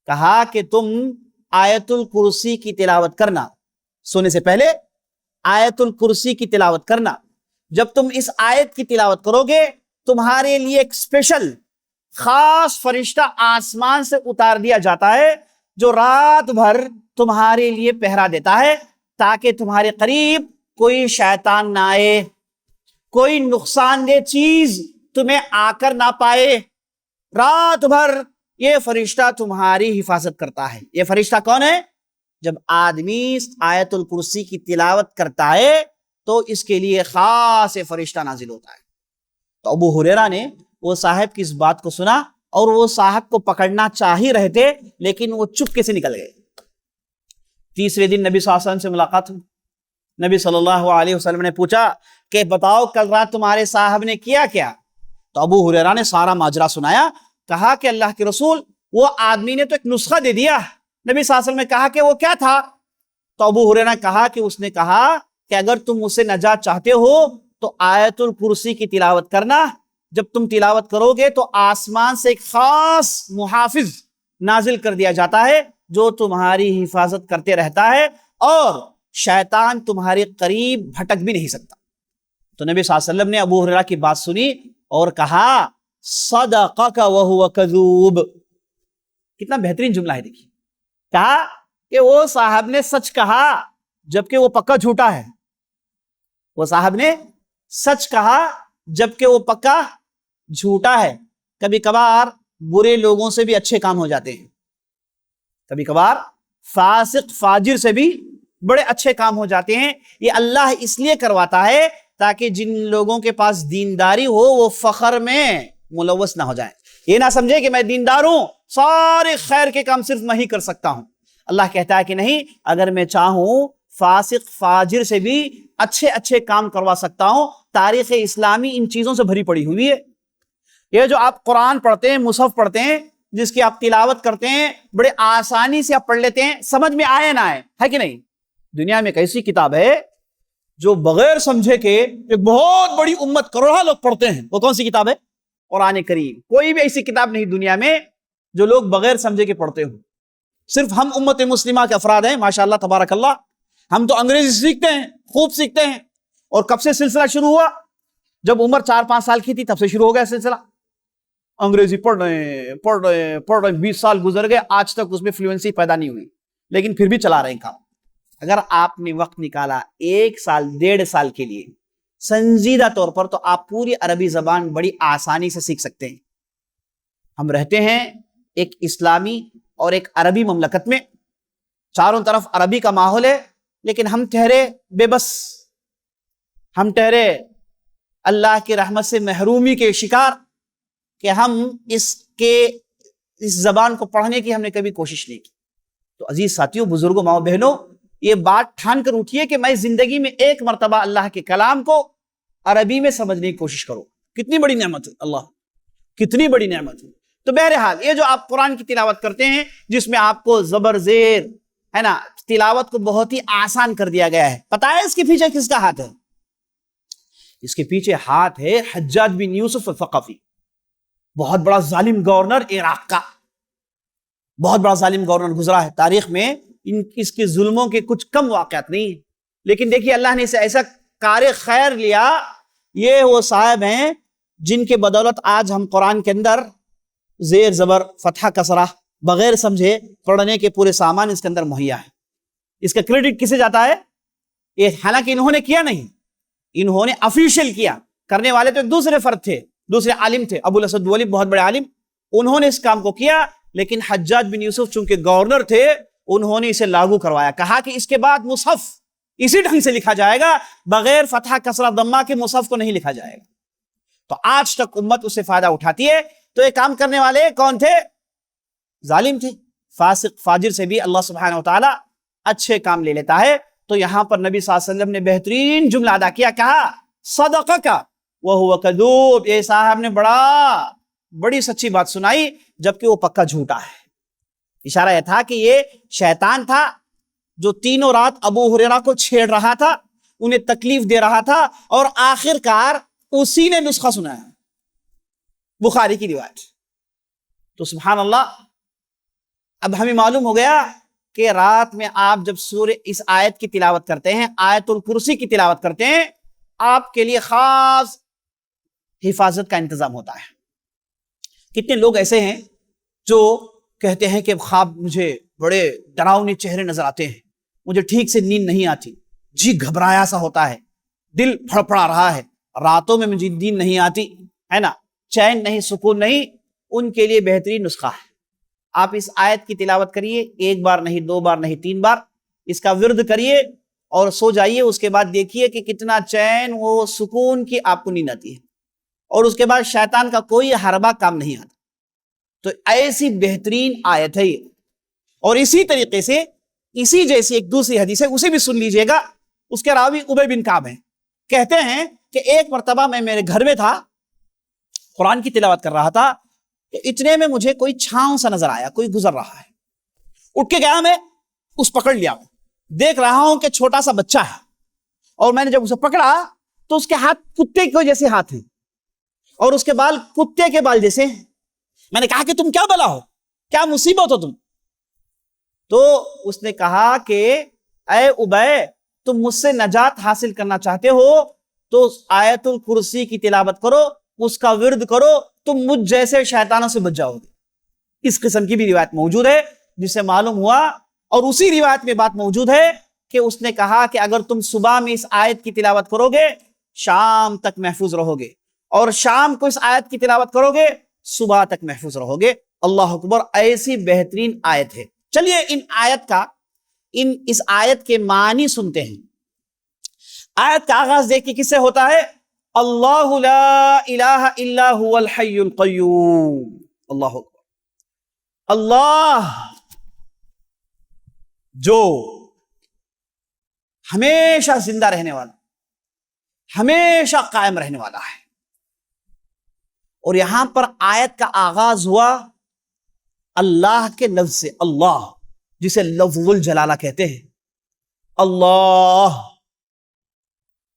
کہا کہ تم آیت الکرسی کی تلاوت کرنا، سونے سے پہلے آیت الکرسی کی تلاوت کرنا، جب تم اس آیت کی تلاوت کرو گے تمہارے لیے ایک اسپیشل خاص فرشتہ آسمان سے اتار دیا جاتا ہے جو رات بھر تمہارے لیے پہرا دیتا ہے تاکہ تمہارے قریب کوئی شیطان نہ آئے، کوئی نقصان دہ چیز تمہیں آ کر نہ پائے، رات بھر یہ فرشتہ تمہاری حفاظت کرتا ہے۔ یہ فرشتہ کون ہے؟ جب آدمی آیت الکرسی کی تلاوت کرتا ہے تو اس کے لیے خاص فرشتہ نازل ہوتا ہے۔ تو ابو ہریرہ نے وہ صاحب کی اس بات کو سنا اور وہ صاحب کو پکڑنا چاہ ہی رہے تھے لیکن وہ چپکے سے نکل گئے۔ تیسرے دن نبی صلی اللہ علیہ وسلم سے ملاقات ہوئی، نبی صلی اللہ علیہ وسلم نے پوچھا کہ بتاؤ کل رات تمہارے صاحب نے کیا کیا؟ تو ابو ہریرہ نے سارا ماجرا سنایا، کہا کہ اللہ کے رسول، وہ آدمی نے تو ایک نسخہ دے دیا۔ نبی صلی اللہ علیہ وسلم نے کہا کہ وہ کیا تھا؟ تو ابو ہریرہ نے کہا کہ اس نے کہا کہ اگر تم مجھ سے نجات چاہتے ہو تو آیت الکرسی کی تلاوت کرنا. جب تم تلاوت کرو گے تو آسمان سے ایک خاص محافظ نازل کر دیا جاتا ہے جو تمہاری حفاظت کرتے رہتا ہے اور شیطان تمہارے قریب بھٹک بھی نہیں سکتا. تو نبی صلی اللہ علیہ وسلم نے ابو ہریرہ کی بات سنی اور کہا صدقک وہو کذوب. کتنا بہترین جملہ ہے. دیکھیے کہا کہ وہ صاحب نے سچ کہا جبکہ وہ پکا جھوٹا ہے. وہ صاحب نے سچ کہا جبکہ وہ پکا جھوٹا ہے. کبھی کبھار برے لوگوں سے بھی اچھے کام ہو جاتے ہیں. کبھی کبھار فاسق فاجر سے بھی بڑے اچھے کام ہو جاتے ہیں. یہ اللہ اس لیے کرواتا ہے تاکہ جن لوگوں کے پاس دینداری ہو وہ فخر میں ملوث نہ ہو جائیں. یہ نہ سمجھے کہ میں دیندار ہوں, سارے خیر کے کام صرف میں ہی کر سکتا ہوں. اللہ کہتا ہے کہ نہیں, اگر میں چاہوں فاسق فاجر سے بھی اچھے اچھے کام کروا سکتا ہوں. تاریخ اسلامی ان چیزوں سے بھری پڑی ہوئی ہے. یہ جو آپ قرآن پڑھتے ہیں, مصحف پڑھتے ہیں, جس کی آپ تلاوت کرتے ہیں, بڑے آسانی سے آپ پڑھ لیتے ہیں, سمجھ میں آئے نہ آئے, ہے کہ نہیں؟ دنیا میں ایک ایسی کتاب ہے جو بغیر سمجھے کے ایک بہت بڑی امت کروڑوں لوگ پڑھتے ہیں. وہ کون سی کتاب ہے؟ قرآن کریم. کوئی بھی ایسی کتاب نہیں دنیا میں جو لوگ بغیر سمجھے کے پڑھتے ہوں. صرف ہم امت مسلمہ کے افراد ہیں, ماشاءاللہ تبارک اللہ. ہم تو انگریزی سیکھتے ہیں, خوب سیکھتے ہیں. اور کب سے سلسلہ شروع ہوا؟ جب عمر 4-5 سال کی تھی تب سے شروع ہو گیا سلسلہ. انگریزی پڑھ رہے ہیں 20 سال گزر گئے, آج تک اس میں فلوئنسی پیدا نہیں ہوئی, لیکن پھر بھی چلا رہے ہیں کام. اگر آپ نے وقت نکالا 1 سال 1.5 سال کے لیے سنجیدہ طور پر, تو آپ پوری عربی زبان بڑی آسانی سے سیکھ سکتے ہیں. ہم رہتے ہیں ایک اسلامی اور ایک عربی مملکت میں, چاروں طرف عربی کا ماحول ہے, لیکن ہم ٹھہرے بے بس, ہم ٹھہرے اللہ کی رحمت سے محرومی کے شکار کہ ہم اس زبان کو پڑھنے کی ہم نے کبھی کوشش نہیں کی. تو عزیز ساتھیوں, بزرگوں, ماؤں بہنوں, یہ بات ٹھان کر اٹھیے کہ میں زندگی میں ایک مرتبہ اللہ کے کلام کو عربی میں سمجھنے کی کوشش کروں. کتنی بڑی نعمت ہے اللہ, کتنی بڑی نعمت ہے. تو بہرحال یہ جو آپ قرآن کی تلاوت کرتے ہیں جس میں آپ کو زبر زیر ہے نا, تلاوت کو بہت ہی آسان کر دیا گیا ہے. پتہ ہے اس کے پیچھے کس کا ہاتھ ہے؟ اس کے پیچھے ہاتھ ہے حجاج بن یوسف الثقفی, بہت بڑا ظالم گورنر عراق کا. بہت بڑا ظالم گورنر گزرا ہے تاریخ میں, اس کے ظلموں کے کچھ کم واقعات نہیں ہیں. لیکن دیکھیے اللہ نے اسے ایسا کار خیر لیا. یہ وہ صاحب ہیں جن کے بدولت آج ہم قرآن کے اندر زیر زبر فتحہ کسرہ بغیر سمجھے پڑھنے کے پورے سامان اس کے اندر مہیا ہے. اس کا کریڈٹ کسے جاتا ہے؟ یہ حالانکہ انہوں نے کیا نہیں, انہوں نے افیشل کیا. کرنے والے تو ایک دوسرے فرد تھے, دوسرے عالم تھے, ابو الاسود دولی بہت بڑے عالم, انہوں نے اس کام کو کیا. لیکن حجاج بن یوسف چونکہ گورنر تھے, انہوں نے اسے لاگو کروایا. کہا کہ اس کے بعد مصحف اسی ڈھنگ سے لکھا جائے گا, بغیر فتحہ کسرہ ضمہ کے مصحف کو نہیں لکھا جائے گا. تو آج تک امت اس سے فائدہ اٹھاتی ہے. تو یہ کام کرنے والے کون تھے؟ ظالم تھے. فاسق فاجر سے بھی اللہ سبحانہ و تعالی اچھے کام لے لیتا ہے. تو یہاں پر نبی صلی اللہ علیہ وسلم نے بہترین جملہ ادا کیا, کہا صدقک وہو کذوب. یہ صاحب نے بڑی سچی بات سنائی جبکہ وہ پکا جھوٹا ہے. اشارہ یہ تھا کہ یہ شیطان تھا جو تینوں رات ابو ہریرہ کو چھیڑ رہا تھا, انہیں تکلیف دے رہا تھا, اور آخر کار اسی نے نسخہ سنایا, بخاری کی روایت. تو سبحان اللہ, اب ہمیں معلوم ہو گیا کہ رات میں آپ جب سورہ اس آیت کی تلاوت کرتے ہیں, آیت الکرسی کی تلاوت کرتے ہیں, آپ کے لیے خاص حفاظت کا انتظام ہوتا ہے. کتنے لوگ ایسے ہیں جو کہتے ہیں کہ خواب مجھے بڑے ڈراؤنے چہرے نظر آتے ہیں, مجھے ٹھیک سے نیند نہیں آتی, جی گھبرایا سا ہوتا ہے, دل پھڑپڑا رہا ہے, راتوں میں مجھے نیند نہیں آتی ہے نا, چین نہیں, سکون نہیں. ان کے لیے بہترین نسخہ ہے, آپ اس آیت کی تلاوت کریے, 1 بار نہیں, 2 بار نہیں, 3 بار اس کا ورد کریے اور سو جائیے. اس کے بعد دیکھیے کہ کتنا چین و سکون کی آپ کو نیند آتی ہے, اور اس کے بعد شیطان کا کوئی حربہ کام نہیں آتا. تو ایسی بہترین آیت ہے یہ. اور اسی طریقے سے اسی جیسی ایک دوسری حدیث ہے, اسے بھی سن لیجئے گا. اس کے راوی ابی بن کعب ہیں, کہتے ہیں کہ ایک مرتبہ میں میرے گھر میں تھا, قرآن کی تلاوت کر رہا تھا, کہ اتنے میں مجھے کوئی چھاؤں سا نظر آیا, کوئی گزر رہا ہے. اٹھ کے گیا, میں اس پکڑ لیا, دیکھ رہا ہوں کہ چھوٹا سا بچہ ہے, اور میں نے جب اسے پکڑا تو اس کے ہاتھ کتے کے جیسے ہاتھ ہیں اور اس کے بال کتے کے بال جیسے ہیں. میں نے کہا کہ تم کیا بلا ہو, کیا مصیبت ہو تم؟ تو اس نے کہا کہ اے ابے, تم مجھ سے نجات حاصل کرنا چاہتے ہو تو آیت الکرسی کی تلاوت کرو, اس کا ورد کرو, تم مجھ جیسے شیطانوں سے بچ جاؤ گے. اس قسم کی بھی روایت موجود ہے جسے معلوم ہوا, اور اسی روایت میں بات موجود ہے کہ اس نے کہا کہ اگر تم صبح میں اس آیت کی تلاوت کرو گے شام تک محفوظ رہو گے, اور شام کو اس آیت کی تلاوت کرو گے صبح تک محفوظ رہو گے. اللہ اکبر, ایسی بہترین آیت ہے. چلیے اس آیت کے معنی سنتے ہیں. آیت کا آغاز دیکھیں کس سے ہوتا ہے؟ اللہ لا الہ الا هو الحی القیوم. اللہ اکبر. اللہ جو ہمیشہ زندہ رہنے والا, ہمیشہ قائم رہنے والا ہے. اور یہاں پر آیت کا آغاز ہوا اللہ کے لفظ سے, اللہ جسے لفظ الجلالہ کہتے ہیں. اللہ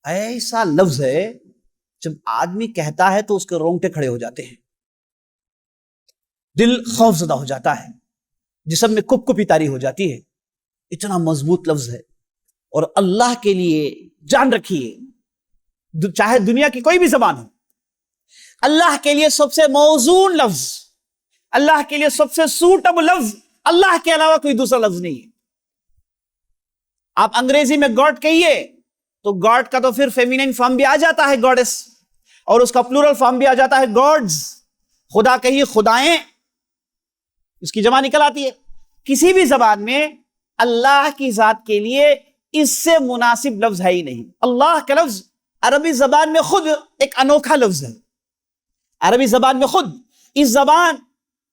ایسا لفظ ہے جب آدمی کہتا ہے تو اس کے رونگٹے کھڑے ہو جاتے ہیں, دل خوف زدہ ہو جاتا ہے, جسم میں کپ کپی طاری ہو جاتی ہے. اتنا مضبوط لفظ ہے. اور اللہ کے لیے جان رکھیے, چاہے دنیا کی کوئی بھی زبان ہو, اللہ کے لیے سب سے موزون لفظ, اللہ کے لیے سب سے سوٹیبل لفظ اللہ کے علاوہ کوئی دوسرا لفظ نہیں ہے. آپ انگریزی میں گاڈ کہیے تو گاڈ کا تو پھر فیمینین فارم بھی آ جاتا ہے گاڈس, اور اس کا پلورل فارم بھی آ جاتا ہے گاڈز. خدا کہیے خدائیں, اس کی جمع نکل آتی ہے. کسی بھی زبان میں اللہ کی ذات کے لیے اس سے مناسب لفظ ہے ہی نہیں. اللہ کا لفظ عربی زبان میں خود ایک انوکھا لفظ ہے. عربی زبان میں خود اس زبان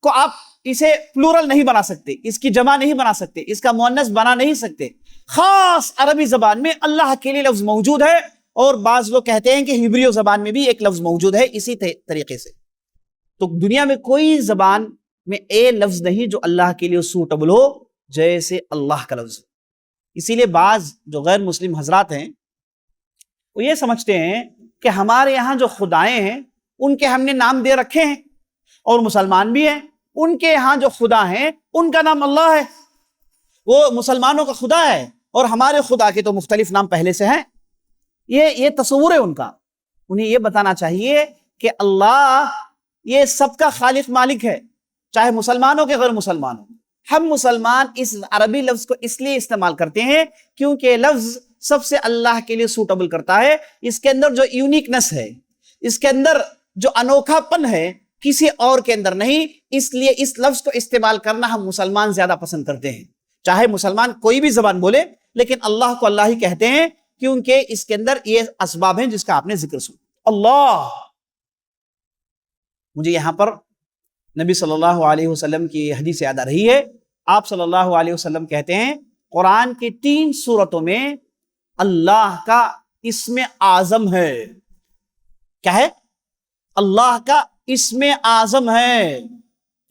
کو آپ اسے پلورل نہیں بنا سکتے, اس کی جمع نہیں بنا سکتے, اس کا مؤنث بنا نہیں سکتے. خاص عربی زبان میں اللہ کے لیے لفظ موجود ہے, اور بعض لوگ کہتے ہیں کہ ہبریو زبان میں بھی ایک لفظ موجود ہے اسی طریقے سے. تو دنیا میں کوئی زبان میں لفظ نہیں جو اللہ کے لیے سوٹیبل ہو جیسے اللہ کا لفظ. اسی لیے بعض جو غیر مسلم حضرات ہیں وہ یہ سمجھتے ہیں کہ ہمارے یہاں جو خدائیں ہیں ان کے ہم نے نام دے رکھے ہیں, اور مسلمان بھی ہیں, ان کے یہاں جو خدا ہیں ان کا نام اللہ ہے. وہ مسلمانوں کا خدا ہے اور ہمارے خدا کے تو مختلف نام پہلے سے ہیں. یہ تصور ہے ان کا. انہیں یہ بتانا چاہیے کہ اللہ یہ سب کا خالق مالک ہے, چاہے مسلمانوں کے غیر مسلمانوں. ہم مسلمان اس عربی لفظ کو اس لیے استعمال کرتے ہیں کیونکہ یہ لفظ سب سے اللہ کے لیے سوٹیبل کرتا ہے. اس کے اندر جو یونیکنس ہے, اس کے اندر جو انوکھا پن ہے, کسی اور کے اندر نہیں. اس لیے اس لفظ کو استعمال کرنا ہم مسلمان زیادہ پسند کرتے ہیں. چاہے مسلمان کوئی بھی زبان بولے, لیکن اللہ کو اللہ ہی کہتے ہیں کیونکہ اس کے اندر یہ اسباب ہیں جس کا آپ نے ذکر سنا. اللہ. مجھے یہاں پر نبی صلی اللہ علیہ وسلم کی حدیث یاد آ رہی ہے. آپ صلی اللہ علیہ وسلم کہتے ہیں قرآن کی 3 سورتوں میں اللہ کا اسم اعظم ہے. کیا ہے؟ اللہ کا اسم اعظم ہے.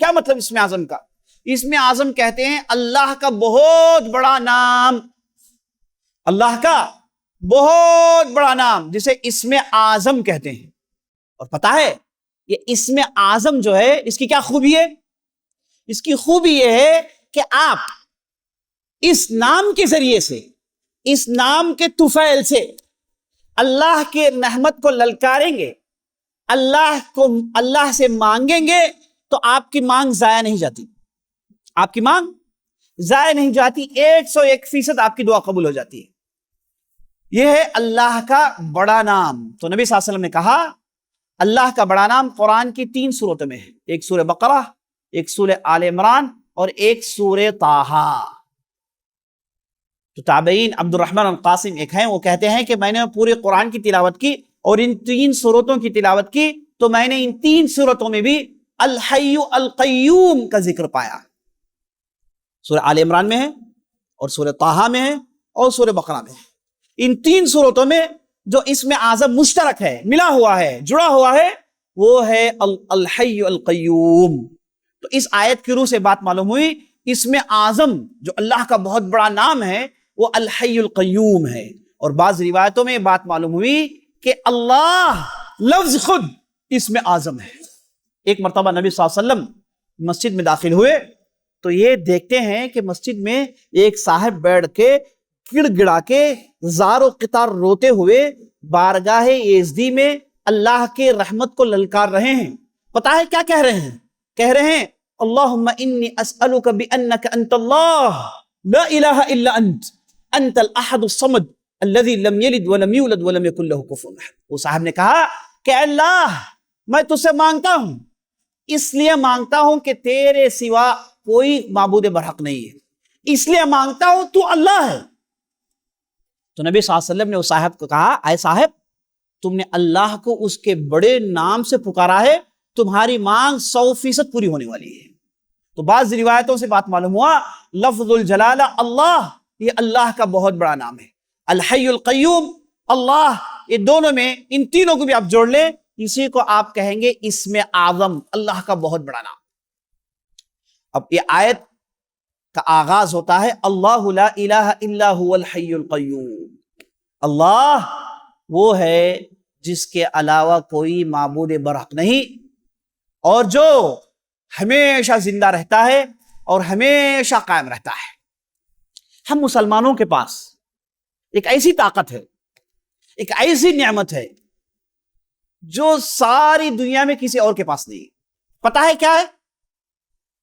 کیا مطلب اسم اعظم کا؟ اسم اعظم کہتے ہیں اللہ کا بہت بڑا نام, اللہ کا بہت بڑا نام جسے اسم اعظم کہتے ہیں. اور پتہ ہے یہ اسم اعظم جو ہے اس کی کیا خوبی ہے؟ اس کی خوبی یہ ہے کہ آپ اس نام کے ذریعے سے, اس نام کے طفیل سے اللہ کے رحمت کو للکاریں گے, اللہ سے مانگیں گے تو آپ کی مانگ ضائع نہیں جاتی. آپ کی مانگ ضائع نہیں جاتی, 101% آپ کی دعا قبول ہو جاتی ہے. یہ ہے اللہ کا بڑا نام. تو نبی صلی اللہ علیہ وسلم نے کہا اللہ کا بڑا نام قرآن کی 3 سورتوں میں ہے. ایک سورہ بقرہ, ایک سورہ آل عمران, اور ایک سورہ طٰہٰ. تو تابعین عبد الرحمن القاسم ایک ہیں, وہ کہتے ہیں کہ میں نے پورے قرآن کی تلاوت کی اور ان 3 سورتوں کی تلاوت کی تو میں نے ان 3 سورتوں میں بھی الحی القیوم کا ذکر پایا. سورہ آل عمران میں ہے, اور سورہ طٰہٰ میں ہے, اور سورہ بقرہ میں ہے. ان 3 سورتوں میں جو اسم اعظم مشترک ہے, ملا ہوا ہے, جڑا ہوا ہے, وہ ہے الحی القیوم. تو اس آیت کی روح سے بات معلوم ہوئی اسم اعظم جو اللہ کا بہت بڑا نام ہے وہ الحی القیوم ہے. اور بعض روایتوں میں بات معلوم ہوئی کہ اللہ لفظ خود اسم اعظم ہے۔ ایک مرتبہ نبی صلی اللہ علیہ وسلم مسجد میں داخل ہوئے تو یہ دیکھتے ہیں کہ مسجد میں ایک صاحب بیٹھ کے گڑ گڑا کے زار و قطار روتے ہوئے بارگاہ یزدی میں اللہ کے رحمت کو للکار رہے ہیں۔ پتا ہے کیا کہہ رہے ہیں؟ کہہ رہے ہیں اللہم انی اسألک بانک انت اللہ لا الہ الا انت الاحد الصمد الذي لم يلد ولم يولد ولم يكن له كفوا احد۔ وہ صاحب نے کہا کہ اللہ میں تجھ سے مانگتا ہوں، اس لیے مانگتا ہوں کہ تیرے سوا کوئی معبود برحق نہیں ہے، اس لیے مانگتا ہوں تو اللہ ہے۔ تو نبی صلی اللہ علیہ وسلم نے اس صاحب کو کہا اے صاحب تم نے اللہ کو اس کے بڑے نام سے پکارا ہے، تمہاری مانگ 100% پوری ہونے والی ہے۔ تو بعض روایتوں سے بات معلوم ہوا لفظ الجلالہ اللہ یہ اللہ کا بہت بڑا نام ہے، الحی القیوم اللہ، یہ دونوں میں ان تینوں کو بھی آپ جوڑ لیں، اسی کو آپ کہیں گے اسم اعظم، اللہ کا بہت بڑا نام۔ اب یہ آیت کا آغاز ہوتا ہے اللہ لا الہ الا هو الحی القیوم، اللہ وہ ہے جس کے علاوہ کوئی معبود برحق نہیں اور جو ہمیشہ زندہ رہتا ہے اور ہمیشہ قائم رہتا ہے۔ ہم مسلمانوں کے پاس ایک ایسی طاقت ہے، ایک ایسی نعمت ہے جو ساری دنیا میں کسی اور کے پاس نہیں۔ پتہ ہے کیا ہے؟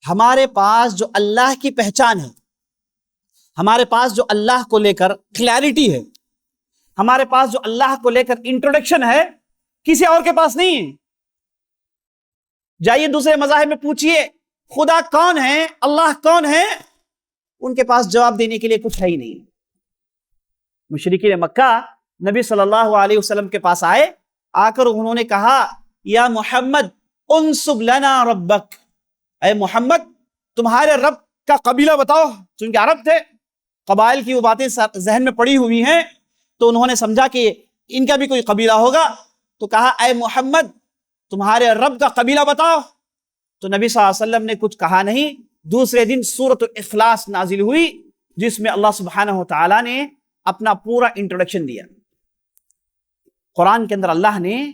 ہمارے پاس جو اللہ کی پہچان ہے، ہمارے پاس جو اللہ کو لے کر کلیئرٹی ہے، ہمارے پاس جو اللہ کو لے کر انٹروڈکشن ہے، کسی اور کے پاس نہیں ہے۔ جائیے دوسرے مذاہب میں پوچھئے خدا کون ہے، اللہ کون ہے، ان کے پاس جواب دینے کے لیے کچھ ہے ہی نہیں۔ مشرکین مکہ نبی صلی اللہ علیہ وسلم کے پاس آئے، آ کر انہوں نے کہا یا محمد انسب لنا ربک، اے محمد تمہارے رب کا قبیلہ بتاؤ، چونکہ عرب تھے، قبائل کی وہ باتیں ذہن میں پڑی ہوئی ہیں، تو انہوں نے سمجھا کہ ان کا بھی کوئی قبیلہ ہوگا، تو کہا اے محمد تمہارے رب کا قبیلہ بتاؤ۔ تو نبی صلی اللہ علیہ وسلم نے کچھ کہا نہیں۔ دوسرے دن سورۃ الاخلاص نازل ہوئی جس میں اللہ سبحانہ وتعالی نے اپنا پورا انٹروڈکشن دیا۔ قرآن کے اندر اللہ نے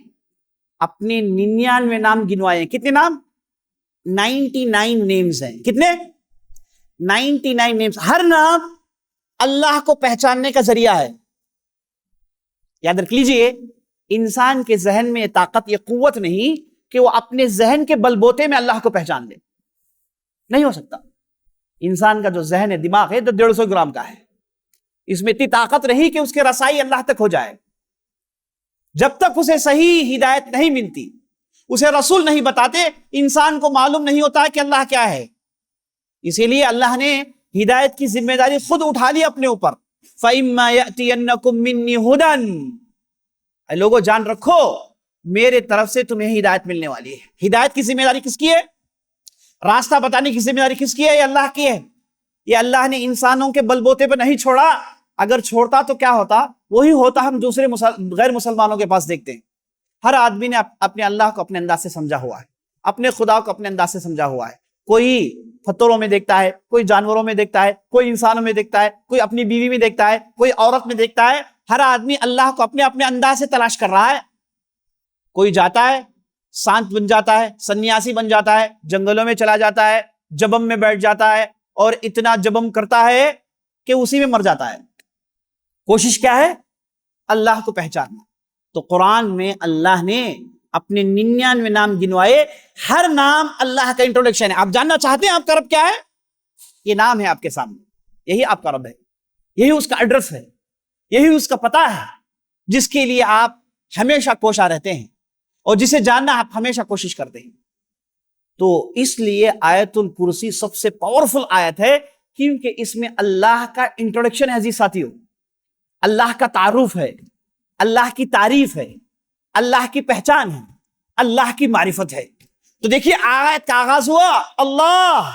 اپنے 99 نام گنوائے ہیں۔ کتنے نام؟ 99 نیمز ہیں۔ کتنے؟ 99 نیمز۔ ہر نام اللہ کو پہچاننے کا ذریعہ ہے۔ یاد رکھ لیجئے انسان کے ذہن میں یہ طاقت، یہ قوت نہیں کہ وہ اپنے ذہن کے بل بوتے میں اللہ کو پہچان لے، نہیں ہو سکتا۔ انسان کا جو ذہن ہے، دماغ ہے، تو 150 گرام کا ہے، اس میں اتنی طاقت نہیں کہ اس کے رسائی اللہ تک ہو جائے۔ جب تک اسے صحیح ہدایت نہیں ملتی، اسے رسول نہیں بتاتے، انسان کو معلوم نہیں ہوتا کہ اللہ کیا ہے۔ اسی لیے اللہ نے ہدایت کی ذمہ داری خود اٹھا لی اپنے اوپر۔ فَإِمَّا يَأْتِيَنَّكُم مِّنِّي هُدًى، اے لوگوں جان رکھو میرے طرف سے تمہیں ہدایت ملنے والی ہے۔ ہدایت کی ذمہ داری کس کی ہے؟ راستہ بتانے کی ذمہ داری کس کی ہے؟ یہ اللہ کی ہے۔ یہ اللہ نے انسانوں کے بل بوتے پہ نہیں چھوڑا، اگر چھوڑتا تو کیا ہوتا؟ وہی ہوتا ہم دوسرے غیر مسلمانوں کے پاس دیکھتے ہیں۔ ہر آدمی نے اپنے اللہ کو اپنے انداز سے سمجھا ہوا ہے، اپنے خدا کو اپنے انداز سے سمجھا ہوا ہے۔ کوئی پتھروں میں دیکھتا ہے، کوئی جانوروں میں دیکھتا ہے، کوئی انسانوں میں دیکھتا ہے، کوئی اپنی بیوی میں دیکھتا ہے، کوئی عورت میں دیکھتا ہے۔ ہر آدمی اللہ کو اپنے اپنے انداز سے تلاش کر رہا ہے۔ کوئی جاتا ہے سانت بن جاتا ہے، سنیاسی بن جاتا ہے، جنگلوں میں چلا جاتا ہے، جبم میں بیٹھ جاتا ہے اور اتنا جبم کرتا ہے کہ اسی میں مر جاتا ہے۔ کوشش کیا ہے؟ اللہ کو پہچاننا۔ تو قرآن میں اللہ نے اپنے 99 نام گنوائے، ہر نام اللہ کا انٹروڈکشن ہے۔ آپ جاننا چاہتے ہیں آپ کا رب کیا ہے؟ یہ نام ہے آپ کے سامنے، یہی آپ کا رب ہے، یہی اس کا ایڈریس ہے، یہی اس کا پتہ ہے، جس کے لیے آپ ہمیشہ کوشاں رہتے ہیں اور جسے جاننا آپ ہمیشہ کوشش کرتے ہیں۔ تو اس لیے آیت الکرسی سب سے پاورفل آیت ہے، کیونکہ اس میں اللہ کا انٹروڈکشن ہے۔ عزیز ساتھیو، اللہ کا تعارف ہے، اللہ کی تعریف ہے، اللہ کی پہچان ہے، اللہ کی معرفت ہے۔ تو دیکھیے آیت کا آغاز ہوا اللہ۔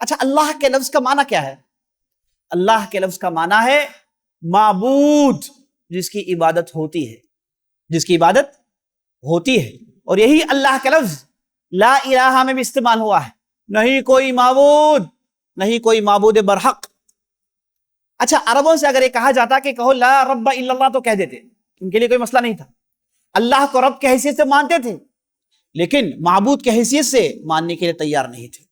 اچھا، اللہ کے لفظ کا معنی کیا ہے؟ اللہ کے لفظ کا معنی ہے معبود، جس کی عبادت ہوتی ہے، جس کی عبادت ہوتی ہے۔ اور یہی اللہ کا لفظ لا الہ میں بھی استعمال ہوا ہے، نہیں کوئی معبود، نہیں کوئی معبود برحق۔ اچھا، عربوں سے اگر یہ کہا جاتا کہ کہو لا رب الا اللہ تو کہہ دیتے، ان کے لیے کوئی مسئلہ نہیں تھا. اللہ کو رب کی حیثیت سے مانتے تھے لیکن معبود کی حیثیت سے ماننے کے لیے تیار نہیں تھے.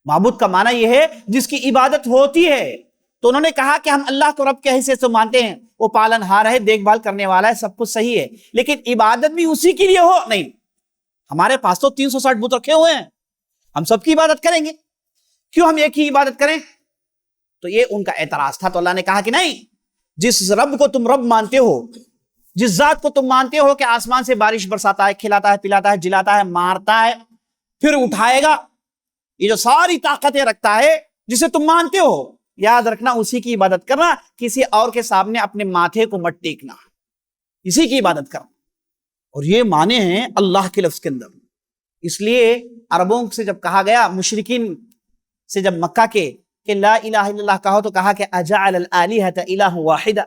معبود کا معنی یہ ہے جس کی عبادت ہوتی ہے. تو انہوں نے کہا کہ ہم اللہ کو رب کی حیثیت سے مانتے ہیں, وہ پالن ہار ہے, دیکھ بھال کرنے والا ہے, سب کچھ صحیح ہے, لیکن عبادت بھی اسی کے لیے ہو. نہیں, ہمارے پاس تو 360 بت رکھے ہوئے ہیں, ہم سب کی عبادت کریں گے, کیوں ہم ایک ہی عبادت کریں؟ تو یہ ان کا اعتراض تھا. تو اللہ نے کہا کہ نہیں, جس رب کو تم رب مانتے ہو, جس ذات کو تم مانتے ہو کہ آسمان سے بارش برساتا ہے, کھلاتا ہے, پلاتا ہے, جلاتا ہے, مارتا ہے, پھر اٹھائے گا, یہ جو ساری طاقتیں رکھتا ہے, جسے تم مانتے ہو, یاد رکھنا اسی کی عبادت کرنا, کسی اور کے سامنے اپنے ماتھے کو مت ٹیکنا, اسی کی عبادت کرنا. اور یہ مانے ہیں اللہ کے لفظ کے اندر. اس لیے عربوں سے جب کہا گیا, مشرکین سے جب مکہ کے کہ لا الہ الا اللہ کہو, تو کہا کہ اجعل الالہۃ الہ واحدہ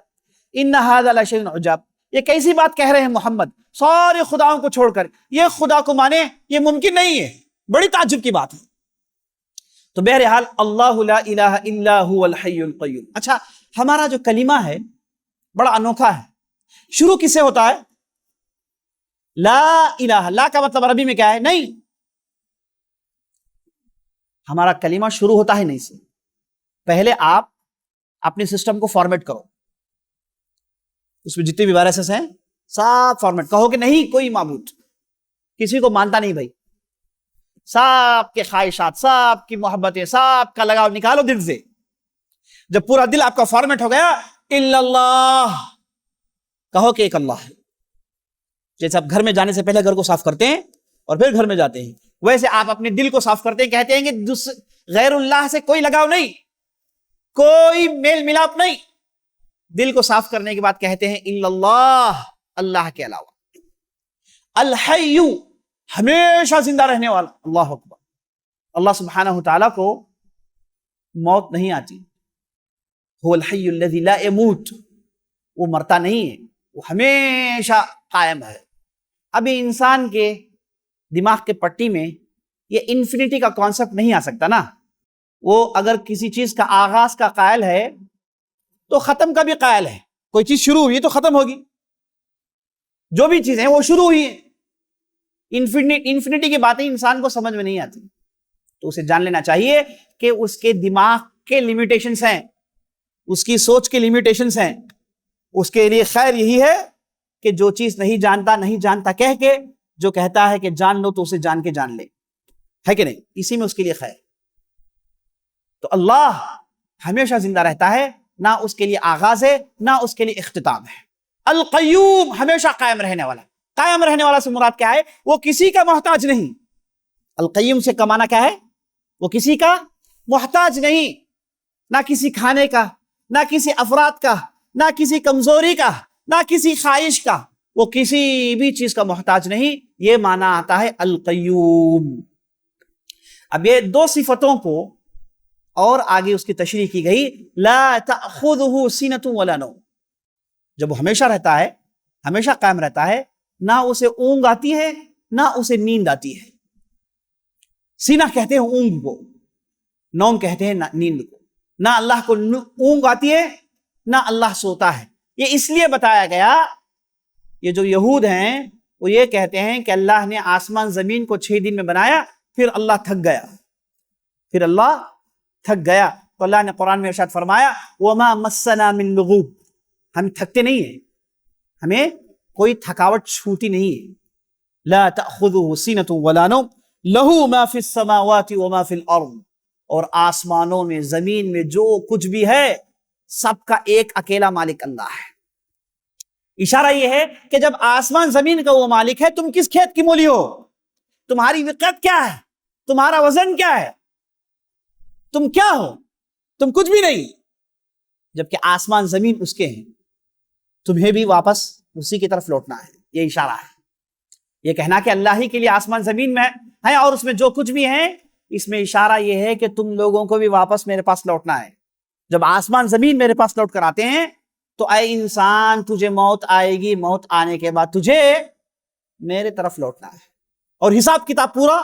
ان ھذا لشیء عجاب, یہ کیسی بات کہہ رہے ہیں محمد, سارے خداؤں کو چھوڑ کر یہ خدا کو مانے, یہ ممکن نہیں ہے, بڑی تعجب کی بات ہے. تو بہرحال اللہ لا الہ الا هو الحی القیوم. اچھا, ہمارا جو کلمہ ہے بڑا انوکھا ہے. شروع کس سے ہوتا ہے؟ لا الہ. لا کا مطلب عربی میں کیا ہے؟ نہیں. ہمارا کلمہ شروع ہوتا ہے نہیں سے. پہلے آپ اپنے سسٹم کو فارمیٹ کرو, اس میں جتنے بھی وائرسز ہیں سب فارمیٹ, کہو کہ نہیں کوئی معبود, کسی کو مانتا نہیں بھائی, سب کے خواہشات, سب کی محبتیں, سب کا لگاؤ نکالو دل سے. جب پورا دل آپ کا فارمیٹ ہو گیا, الا اللہ, کہو کہ ایک اللہ ہے. جیسے آپ گھر میں جانے سے پہلے گھر کو صاف کرتے ہیں اور پھر گھر میں جاتے ہیں, ویسے آپ اپنے دل کو صاف کرتے ہیں, کہتے ہیں کہ غیر اللہ سے کوئی لگاؤ نہیں, کوئی میل ملاپ نہیں. دل کو صاف کرنے کے بعد کہتے ہیں الا اللہ, اللہ کے علاوہ. الحی, ہمیشہ زندہ رہنے والا. اللہ اکبر. اللہ سبحانہ تعالیٰ کو موت نہیں آتی. هو الحی الذی لا يموت, وہ مرتا نہیں ہے, وہ ہمیشہ قائم ہے. ابھی انسان کے دماغ کے پٹی میں یہ انفینٹی کا کانسیپٹ نہیں آ سکتا نا. وہ اگر کسی چیز کا آغاز کا قائل ہے تو ختم کا بھی قائل ہے. کوئی چیز شروع ہوئی تو ختم ہوگی, جو بھی چیزیں وہ شروع ہوئی ہیں. انفینٹی کی باتیں انسان کو سمجھ میں نہیں آتی, تو اسے جان لینا چاہیے کہ اس کے دماغ کے لیمیٹیشنز ہیں, اس کی سوچ کے لیمیٹیشنز ہیں. اس کے لیے خیر یہی ہے کہ جو چیز نہیں جانتا کہہ کے, جو کہتا ہے کہ جان لو تو اسے جان کے جان لے, ہے کہ نہیں؟ اسی میں اس کے لیے خیر. تو اللہ ہمیشہ زندہ رہتا ہے, نہ اس کے لیے آغاز ہے نہ اس کے لیے اختتام ہے. القیوم, ہمیشہ قائم رہنے والا. قائم رہنے والا سے مراد کیا ہے؟ وہ کسی کا محتاج نہیں. القیوم سے کمانا کیا ہے؟ وہ کسی کا محتاج نہیں, نہ کسی کھانے کا, نہ کسی افراد کا, نہ کسی کمزوری کا, نہ کسی خواہش کا, وہ کسی بھی چیز کا محتاج نہیں. یہ معنی آتا ہے القیوم. اب یہ دو صفتوں کو اور آگے اس کی تشریح کی گئی, لا تأخذہ سینۃ ولا نوم. جب وہ ہمیشہ رہتا ہے, ہمیشہ قائم رہتا ہے, نہ اسے اونگ آتی ہے نہ اسے نیند آتی ہے. سینہ کہتے ہیں اونگ کو, نوم کہتے ہیں نیند کو. نہ اللہ کو اونگ آتی ہے نہ اللہ سوتا ہے. یہ اس لیے بتایا گیا, یہ جو یہود ہیں وہ یہ کہتے ہیں کہ اللہ نے آسمان زمین کو 6 دن میں بنایا, پھر اللہ تھک گیا. تو اللہ نے قرآن میں ارشاد فرمایا وما مسنا من لغوب, ہم تھکتے نہیں ہیں, ہمیں کوئی تھکاوٹ چھوٹی نہیں ہے. لا تأخذہ سینۃ ولا نوم لہ ما فی السماوات وما فی الارض, اور آسمانوں میں زمین میں جو کچھ بھی ہے سب کا ایک اکیلا مالک اللہ ہے. اشارہ یہ ہے کہ جب آسمان زمین کا وہ مالک ہے, تم کس کھیت کی مولی ہو؟ تمہاری وقت کیا ہے؟ تمہارا وزن کیا ہے؟ تم کیا ہو؟ تم کچھ بھی نہیں. جبکہ آسمان زمین اس کے ہیں, تمہیں بھی واپس اسی کی طرف لوٹنا ہے. یہ اشارہ ہے. یہ کہنا کہ اللہ ہی کے لیے آسمان زمین میں ہے اور اس میں جو کچھ بھی ہے, اس میں اشارہ یہ ہے کہ تم لوگوں کو بھی واپس میرے پاس لوٹنا ہے. جب آسمان زمین میرے پاس لوٹ کر آتے ہیں تو اے انسان, تجھے موت آئے گی, موت آنے کے بعد تجھے میرے طرف لوٹنا ہے, اور حساب کتاب پورا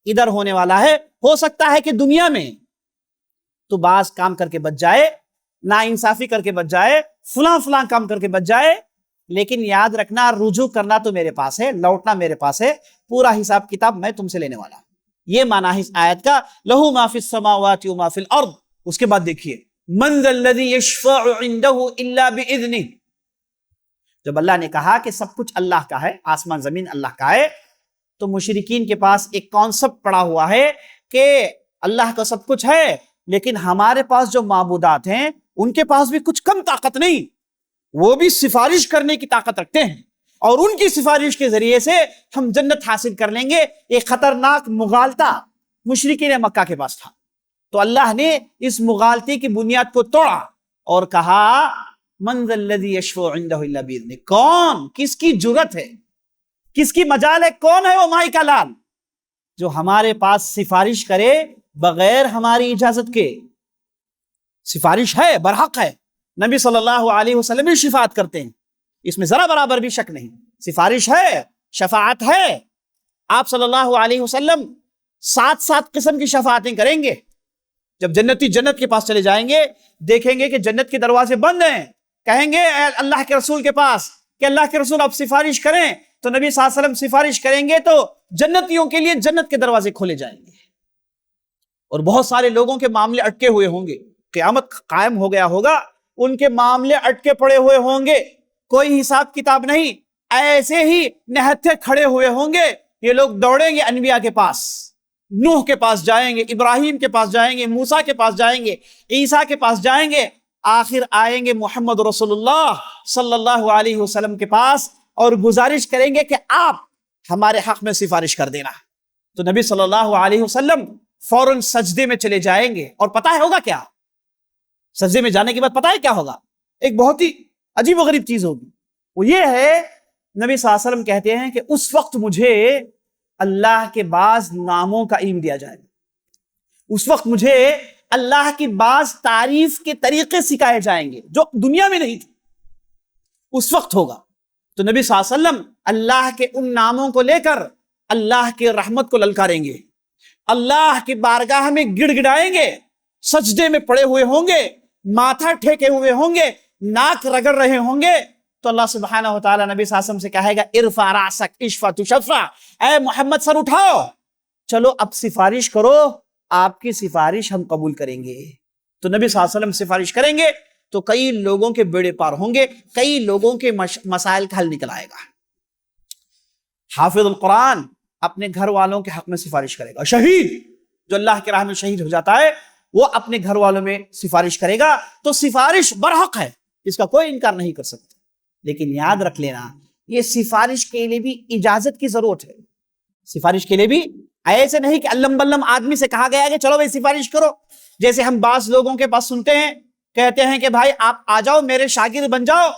ادھر ہونے والا ہے. ہو سکتا ہے کہ دنیا میں تو بعض کام کر کے بچ جائے, نا انصافی کر کے بچ جائے, فلاں کام کر کے بچ جائے, لیکن یاد رکھنا رجوع کرنا تو میرے پاس ہے، لوٹنا میرے پاس ہے، پورا حساب کتاب میں تم سے لینے والا ہوں۔ یہ معنی ہے اس آیت کا، لہو ما فی السماوات و ما فی الارض۔ اس کے بعد دیکھیے من ذا الذی یشفع عندہ الا باذنہ۔ جب اللہ نے کہا کہ سب کچھ اللہ کا ہے، آسمان زمین اللہ کا ہے، تو مشرکین کے پاس ایک کانسیپٹ پڑا ہوا ہے کہ اللہ کا سب کچھ ہے لیکن ہمارے پاس جو معبودات ہیں ان کے پاس بھی کچھ کم طاقت نہیں، وہ بھی سفارش کرنے کی طاقت رکھتے ہیں اور ان کی سفارش کے ذریعے سے ہم جنت حاصل کر لیں گے۔ ایک خطرناک مغالطہ مشرکین مکہ کے پاس تھا، تو اللہ نے اس مغالطے کی بنیاد کو توڑا اور کہا من ذا الذی یشفع عندہ الا باذنہ۔ کون، کس کی جرأت ہے، کس کی مجال ہے، کون ہے وہ مائی کا لال جو ہمارے پاس سفارش کرے بغیر ہماری اجازت کے؟ سفارش ہے، برحق ہے، نبی صلی اللہ علیہ وسلم بھی شفاعت کرتے ہیں، اس میں ذرا برابر بھی شک نہیں، سفارش ہے، شفاعت ہے۔ آپ صلی اللہ علیہ وسلم 7 قسم کی شفاعتیں کریں گے۔ جب جنتی جنت کے پاس چلے جائیں گے، دیکھیں گے کہ جنت کے دروازے بند ہیں، کہیں گے اللہ کے رسول کے پاس کہ اللہ کے رسول اب سفارش کریں، تو نبی صلی اللہ علیہ وسلم سفارش کریں گے تو جنتیوں کے لیے جنت کے دروازے کھولے جائیں گے، اور بہت سارے لوگوں کے معاملے اٹکے ہوئے ہوں گے، قیامت قائم ہو گیا ہوگا، ان کے معاملے اٹکے پڑے ہوئے ہوں گے، کوئی حساب کتاب نہیں، ایسے ہی نہتے کھڑے ہوئے ہوں گے۔ یہ لوگ دوڑیں گے انبیاء کے پاس، نوح کے پاس جائیں گے، ابراہیم کے پاس جائیں گے، موسیٰ کے پاس جائیں گے، عیسیٰ کے پاس جائیں گے، آخر آئیں گے محمد رسول اللہ صلی اللہ علیہ وسلم کے پاس اور گزارش کریں گے کہ آپ ہمارے حق میں سفارش کر دینا۔ تو نبی صلی اللہ علیہ وسلم فوراً سجدے میں چلے جائیں گے، اور پتہ ہے ہوگا کیا؟ سجدے میں جانے کے بعد پتہ ہے کیا ہوگا؟ ایک بہت ہی عجیب و غریب چیز ہوگی، وہ یہ ہے نبی صلی اللہ علیہ وسلم کہتے ہیں کہ اس وقت مجھے اللہ کے بعض ناموں کا علم دیا جائے گا، اس وقت مجھے اللہ کی بعض تعریف کے طریقے سکھائے جائیں گے جو دنیا میں نہیں تھے، اس وقت ہوگا۔ تو نبی صلی اللہ علیہ وسلم اللہ کے ان ناموں کو لے کر اللہ کے رحمت کو للکاریں گے، اللہ کی بارگاہ میں گڑ گڑائیں گے، سجدے میں پڑے ہوئے ہوں گے، ماتھا ٹھیکے ہوئے ہوں گے، ناک رگڑ رہے ہوں گے، تو اللہ سبحانہ و تعالیٰ نبی صلی اللہ علیہ وسلم سے کہے گا ارفع راسک اشفع تشفع، اے محمد سر اٹھاؤ، چلو اب سفارش کرو، آپ کی سفارش ہم قبول کریں گے۔ تو نبی صلی اللہ علیہ وسلم سفارش کریں گے تو کئی لوگوں کے بیڑے پار ہوں گے، کئی لوگوں کے مسائل کا حل نکل آئے گا۔ حافظ القرآن اپنے گھر والوں کے حق میں سفارش کرے گا، شہید جو اللہ کی راہ میں شہید ہو جاتا ہے وہ اپنے گھر والوں میں سفارش کرے گا، تو سفارش برحق ہے، اس کا کوئی انکار نہیں کر سکتا، لیکن یاد رکھ لینا یہ سفارش کے لیے بھی اجازت کی ضرورت ہے۔ سفارش کے لیے بھی ایسے نہیں کہ علم بلم آدمی سے کہا گیا ہے کہ چلو بھائی سفارش کرو، جیسے ہم بعض لوگوں کے پاس سنتے ہیں، کہتے ہیں کہ بھائی آپ آ جاؤ، میرے شاگرد بن جاؤ،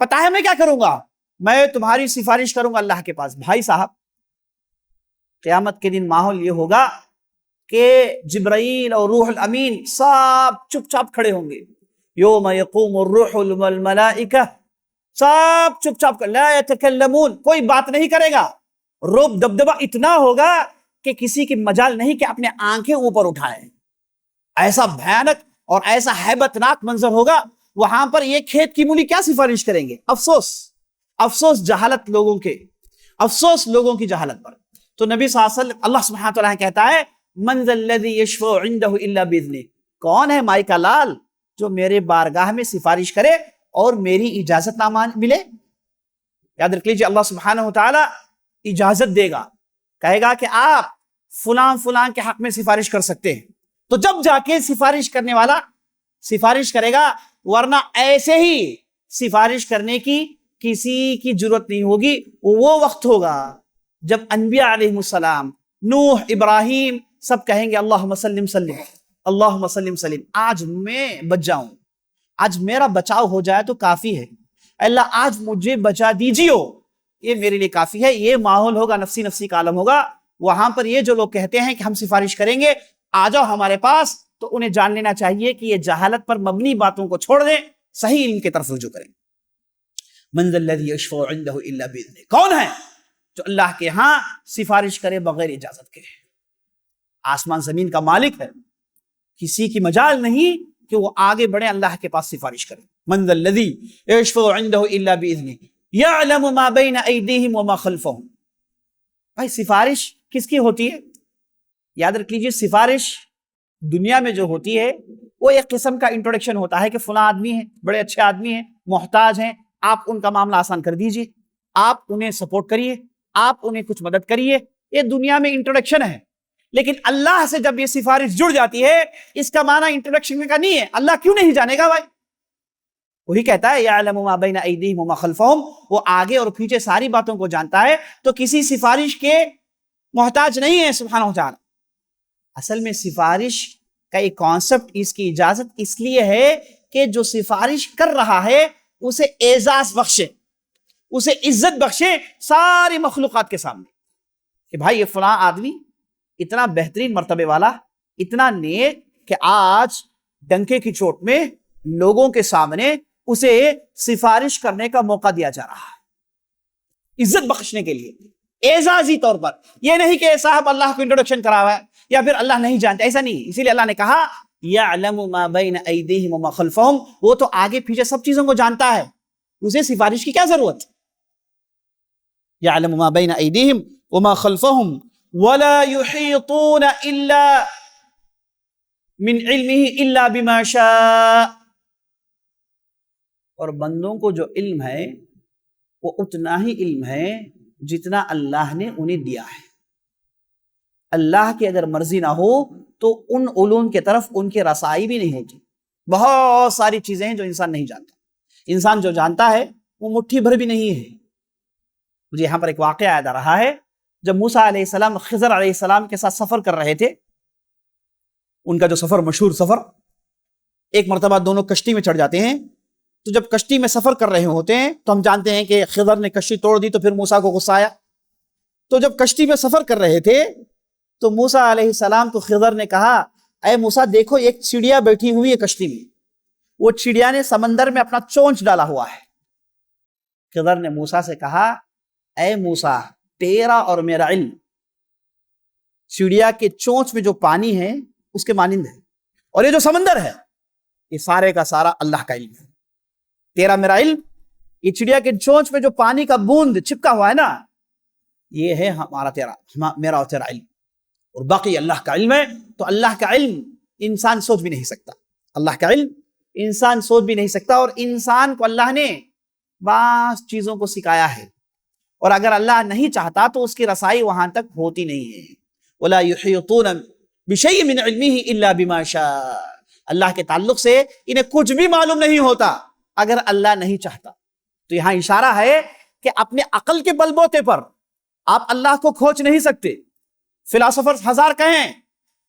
پتہ ہے میں کیا کروں گا، میں تمہاری سفارش کروں گا اللہ کے پاس۔ بھائی صاحب، قیامت کے دن ماحول یہ ہوگا کہ جبرائیل اور روح الامین سب چپ چاپ کھڑے ہوں گے، یوم یقوم الروح والملائکہ، سب چپ چاپ، لا یتکلمون، کوئی بات نہیں کرے گا، رعب دبدبہ اتنا ہوگا کہ کسی کی مجال نہیں کہ اپنے آنکھیں اوپر اٹھائے، ایسا بھیانک اور ایسا ہیبت ناک منظر ہوگا، وہاں پر یہ کھیت کی مولی کیا سفارش کریں گے؟ افسوس، افسوس جہالت لوگوں کے، افسوس لوگوں کی جہالت پر۔ تو نبی صلی اللہ علیہ وسلم، اللہ سبحانہ وتعالی کہتا ہے من ذا الذی یشفع عندہ الا باذنہ، کون ہے مائی کا لال جو میرے بارگاہ میں سفارش کرے اور میری اجازت نہ ملے؟ یاد رکھ لیجیے اللہ سبحانہ وتعالی اجازت دے گا، کہے گا کہ آپ فلاں فلاں کے حق میں سفارش کر سکتے ہیں، تو جب جا کے سفارش کرنے والا سفارش کرے گا، ورنہ ایسے ہی سفارش کرنے کی کسی کی ضرورت نہیں ہوگی۔ وہ وقت ہوگا جب انبیاء علیہ السلام، نوح، ابراہیم سب کہیں گے اللہم سلم سلم، اللہم سلم سلم، آج میں بچ جاؤں، آج میرا بچاؤ ہو جائے تو کافی ہے، اللہ آج مجھے بچا دیجیو، یہ میرے لیے کافی ہے۔ یہ ماحول ہوگا، نفسی نفسی کا عالم ہوگا، وہاں پر یہ جو لوگ کہتے ہیں کہ ہم سفارش کریں گے، آ جاؤ ہمارے پاس، تو انہیں جان لینا چاہیے کہ یہ جہالت پر مبنی باتوں کو چھوڑ دیں، صحیح علم کی طرف رجوع کریں۔ من ذا الذی یشفع عندہ الا باذنہ، کون ہے جو اللہ کے ہاں سفارش کرے بغیر اجازت کے؟ آسمان زمین کا مالک ہے، کسی کی مجال نہیں کہ وہ آگے بڑھے اللہ کے پاس سفارش کرے۔ من ذا الذی یشفع عندہ الا باذنہ، یعلم ما بین ایدیہم وما خلفہم. بھائی سفارش کس کی ہوتی ہے؟ یاد رکھ لیجیے، سفارش دنیا میں جو ہوتی ہے وہ ایک قسم کا انٹروڈکشن ہوتا ہے کہ فلاں آدمی ہے، بڑے اچھے آدمی ہیں، محتاج ہیں، آپ ان کا معاملہ آسان کر دیجیے، آپ انہیں سپورٹ کریے، آپ انہیں کچھ مدد کریے. یہ دنیا میں انٹروڈکشن ہے. لیکن اللہ سے جب یہ سفارش جڑ جاتی ہے، اس کا معنی انٹروڈکشن کا نہیں ہے. اللہ کیوں نہیں جانے گا بھائی؟ وہی کہتا ہے یعلم ما بین ایدیہم وما خلفہم، وہ آگے اور پیچھے ساری باتوں کو جانتا ہے، تو کسی سفارش کے محتاج نہیں ہے سبحانہ و تعالی. اصل میں سفارش کا ایک کانسیپٹ، اس کی اجازت اس لیے ہے کہ جو سفارش کر رہا ہے اسے اعزاز بخشے، اسے عزت بخشے ساری مخلوقات کے سامنے، کہ بھائی یہ فلاں آدمی اتنا بہترین مرتبے والا، اتنا نیک، کہ آج ڈنکے کی چوٹ میں لوگوں کے سامنے اسے سفارش کرنے کا موقع دیا جا رہا ہے، عزت بخشنے کے لیے، اعزازی طور پر. یہ نہیں کہ صاحب اللہ کو انٹروڈکشن کرا ہوا ہے یا پھر اللہ نہیں جانتے، ایسا نہیں. اسی لیے اللہ نے کہا یعلم ما بین ایدیہم وما خلفہم، وہ تو آگے پیچھے سب چیزوں کو جانتا ہے، اسے سفارش کی کیا ضرورت؟ یعلم ما بین ایدیہم وما خلفہم ولا یحیطون الا من علمہ الا بما شاء. اور بندوں کو جو علم ہے وہ اتنا ہی علم ہے جتنا اللہ نے انہیں دیا ہے. اللہ کی اگر مرضی نہ ہو تو ان علوم کے طرف ان کی رسائی بھی نہیں ہوتی. بہت ساری چیزیں ہیں جو انسان نہیں جانتا. انسان جو جانتا ہے وہ مٹھی بھر بھی نہیں ہے. مجھے یہاں پر ایک واقعہ یاد آ رہا ہے. جب موسیٰ علیہ السلام خضر علیہ السلام کے ساتھ سفر کر رہے تھے، ان کا جو سفر، مشہور سفر، ایک مرتبہ دونوں کشتی میں چڑھ جاتے ہیں. تو جب کشتی میں سفر کر رہے ہوتے ہیں تو ہم جانتے ہیں کہ خضر نے کشتی توڑ دی، تو پھر موسیٰ کو غصہ آیا. تو جب کشتی میں سفر کر رہے تھے تو موسیٰ علیہ السلام کو خضر نے کہا، اے موسیٰ دیکھو ایک چڑیا بیٹھی ہوئی ہے کشتی میں، وہ چڑیا نے سمندر میں اپنا چونچ ڈالا ہوا ہے. خضر نے موسیٰ سے کہا، اے موسیٰ تیرا اور میرا علم چڑیا کے چونچ میں جو پانی ہے اس کے مانند ہے، اور یہ جو سمندر ہے یہ سارے کا سارا اللہ کا علم ہے. تیرا میرا علم، یہ چڑیا کے چونچ میں جو پانی کا بوند چپکا ہوا ہے نا، یہ ہے ہمارا تیرا، میرا اور تیرا علم، اور باقی اللہ کا علم ہے. تو اللہ کا علم انسان سوچ بھی نہیں سکتا، اللہ کا علم انسان سوچ بھی نہیں سکتا. اور انسان کو اللہ نے بعض چیزوں کو سکھایا ہے، اور اگر اللہ نہیں چاہتا تو اس کی رسائی وہاں تک ہوتی نہیں ہے. وَلَا يُحِيطُونَ بِشَيْءٍ مِّنْ عِلْمِهِ إِلَّا بِمَا شَاءَ. اللہ کے تعلق سے انہیں کچھ بھی معلوم نہیں ہوتا اگر اللہ نہیں چاہتا. تو یہاں اشارہ ہے کہ اپنے عقل کے بل بوتے پر آپ اللہ کو کھوج نہیں سکتے. فلاسفر ہزار کہیں،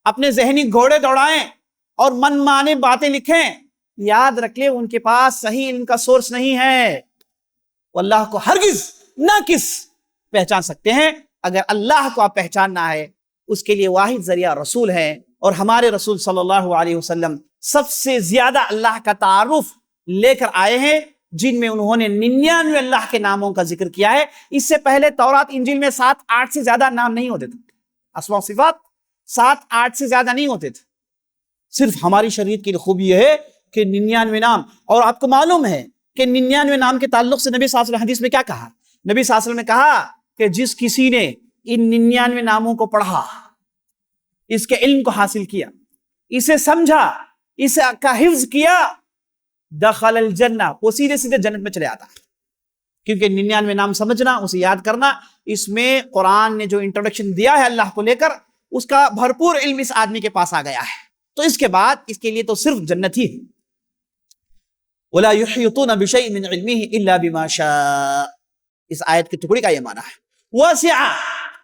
اپنے ذہنی گھوڑے دوڑائیں اور من مانے باتیں لکھیں، یاد رکھ لیں ان کے پاس صحیح علم کا سورس نہیں ہے. وہ اللہ کو ہرگز ناقص پہچان سکتے ہیں. اگر اللہ کو آپ پہچاننا ہے اس کے لیے واحد ذریعہ رسول ہے، اور ہمارے رسول صلی اللہ علیہ وسلم سب سے زیادہ اللہ کا تعارف لے کر آئے ہیں، جن میں انہوں نے 99 اللہ کے ناموں کا ذکر کیا ہے. اس سے پہلے تورات انجیل میں 7-8 سے زیادہ نام نہیں ہوتے تھے، اسماء و صفات 7-8 سے زیادہ نہیں ہوتے تھے. صرف ہماری شریعت کی خوبی یہ ہے کہ 99 نام. اور آپ کو معلوم ہے کہ 99 نام کے تعلق سے نبی صلی اللہ علیہ وسلم حدیث میں کیا کہا؟ نبی صلی اللہ علیہ وسلم نے کہا کہ جس کسی نے ان 99 ناموں کو پڑھا، اس کے علم کو حاصل کیا، اسے سمجھا، اسے کا حفظ کیا، دخل الجنہ، وہ سیدھے سیدھے جنت میں چلے آتا. کیونکہ 99 نام سمجھنا، اسے یاد کرنا، اس میں قرآن نے جو انٹروڈکشن دیا ہے اللہ کو لے کر، اس کا بھرپور علم اس آدمی کے پاس آ گیا ہے. تو اس کے بعد اس کے لیے تو صرف جنت ہی ہے. وَلَا يُحِيطُونَ بِشَيْءٍ مِّنْ عِلْمِهِ إِلَّا بِمَا شَاءَ. اس آیت کی ٹکڑی کا یہ معنی ہے. وَاسِعَ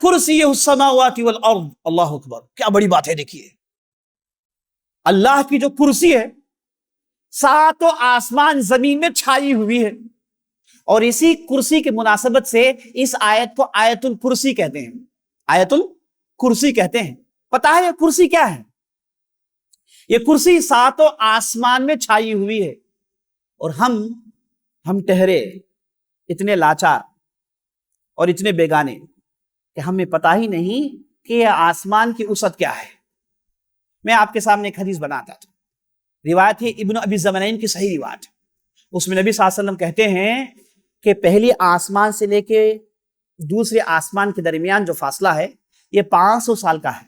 كُرْسِيُّهُ السَّمَاوَاتِ وَالْأَرْضِ. اللہ اکبر، کیا بڑی بات ہے. دیکھیے اللہ کی جو کرسی ہے، ساتوں آسمان زمین میں چھائی ہوئی ہے، اور اسی کرسی کی مناسبت سے اس آیت کو آیت الکرسی کہتے ہیں. آیت الکرسی کہتے ہیں. پتہ ہے یہ کرسی کیا ہے؟ یہ کرسی ساتوں آسمان میں چھائی ہوئی ہے، اور ہم ٹہرے اتنے لاچار اور اتنے بیگانے کہ ہمیں پتہ ہی نہیں کہ یہ آسمان کی وسعت کیا ہے. میں آپ کے سامنے ایک حدیث بناتا تھا. روایت ہے ابن ابی زمانین کی صحیح روایت. اس میں نبی صلی اللہ علیہ وسلم کہتے ہیں کہ پہلی آسمان سے لے کے دوسرے آسمان کے درمیان جو فاصلہ ہے یہ 500 سال کا ہے.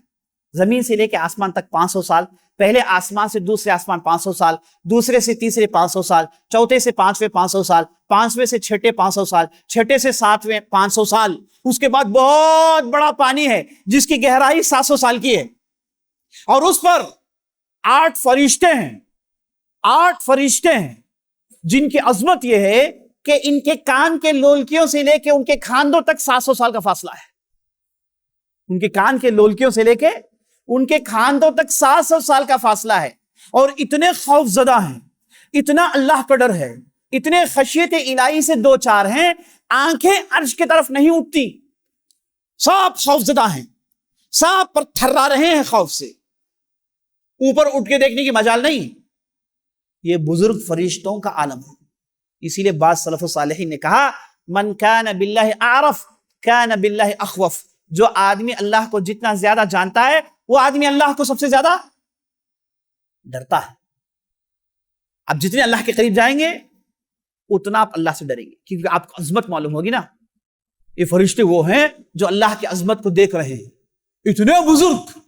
زمین سے لے کے آسمان تک 500 سال، پہلے آسمان سے دوسرے آسمان 500 سال، دوسرے سے تیسرے 500 سال، چوتھے سے پانچویں 500 سال، پانچویں سے چھٹے 500 سال، چھٹے سے ساتویں 500 سال. اس کے بعد بہت بڑا پانی ہے جس کی گہرائی 700 سال کی ہے، اور اس پر 8 فرشتے ہیں، 8 فرشتے ہیں جن کی عظمت یہ ہے کہ ان کے کان کے لولکیوں سے لے کے ان کے کھاندوں تک 700 سال کا فاصلہ ہے. ان کے کان کے لولکیوں سے لے کے ان کے کھاندوں تک 700 سال کا فاصلہ ہے، اور اتنے خوف زدہ ہیں، اتنا اللہ کا ڈر ہے، اتنے خشیت الہی سے دو چار ہیں، آنکھیں عرش کی طرف نہیں اٹھتی، سب خوف زدہ ہیں، سب پر تھرا رہے ہیں خوف سے، اوپر اٹھ کے دیکھنے کی مجال نہیں. یہ بزرگ فرشتوں کا عالم ہے. اسی لیے بعض سلف صالحین نے کہا من کان باللہ اعرف کان باللہ اخوف. جو آدمی اللہ کو جتنا زیادہ جانتا ہے وہ آدمی اللہ کو سب سے زیادہ ڈرتا ہے. اب جتنے اللہ کے قریب جائیں گے اتنا آپ اللہ سے ڈریں گے، کیونکہ آپ کو عظمت معلوم ہوگی نا. یہ فرشتے وہ ہیں جو اللہ کی عظمت کو دیکھ رہے ہیں، اتنے بزرگ،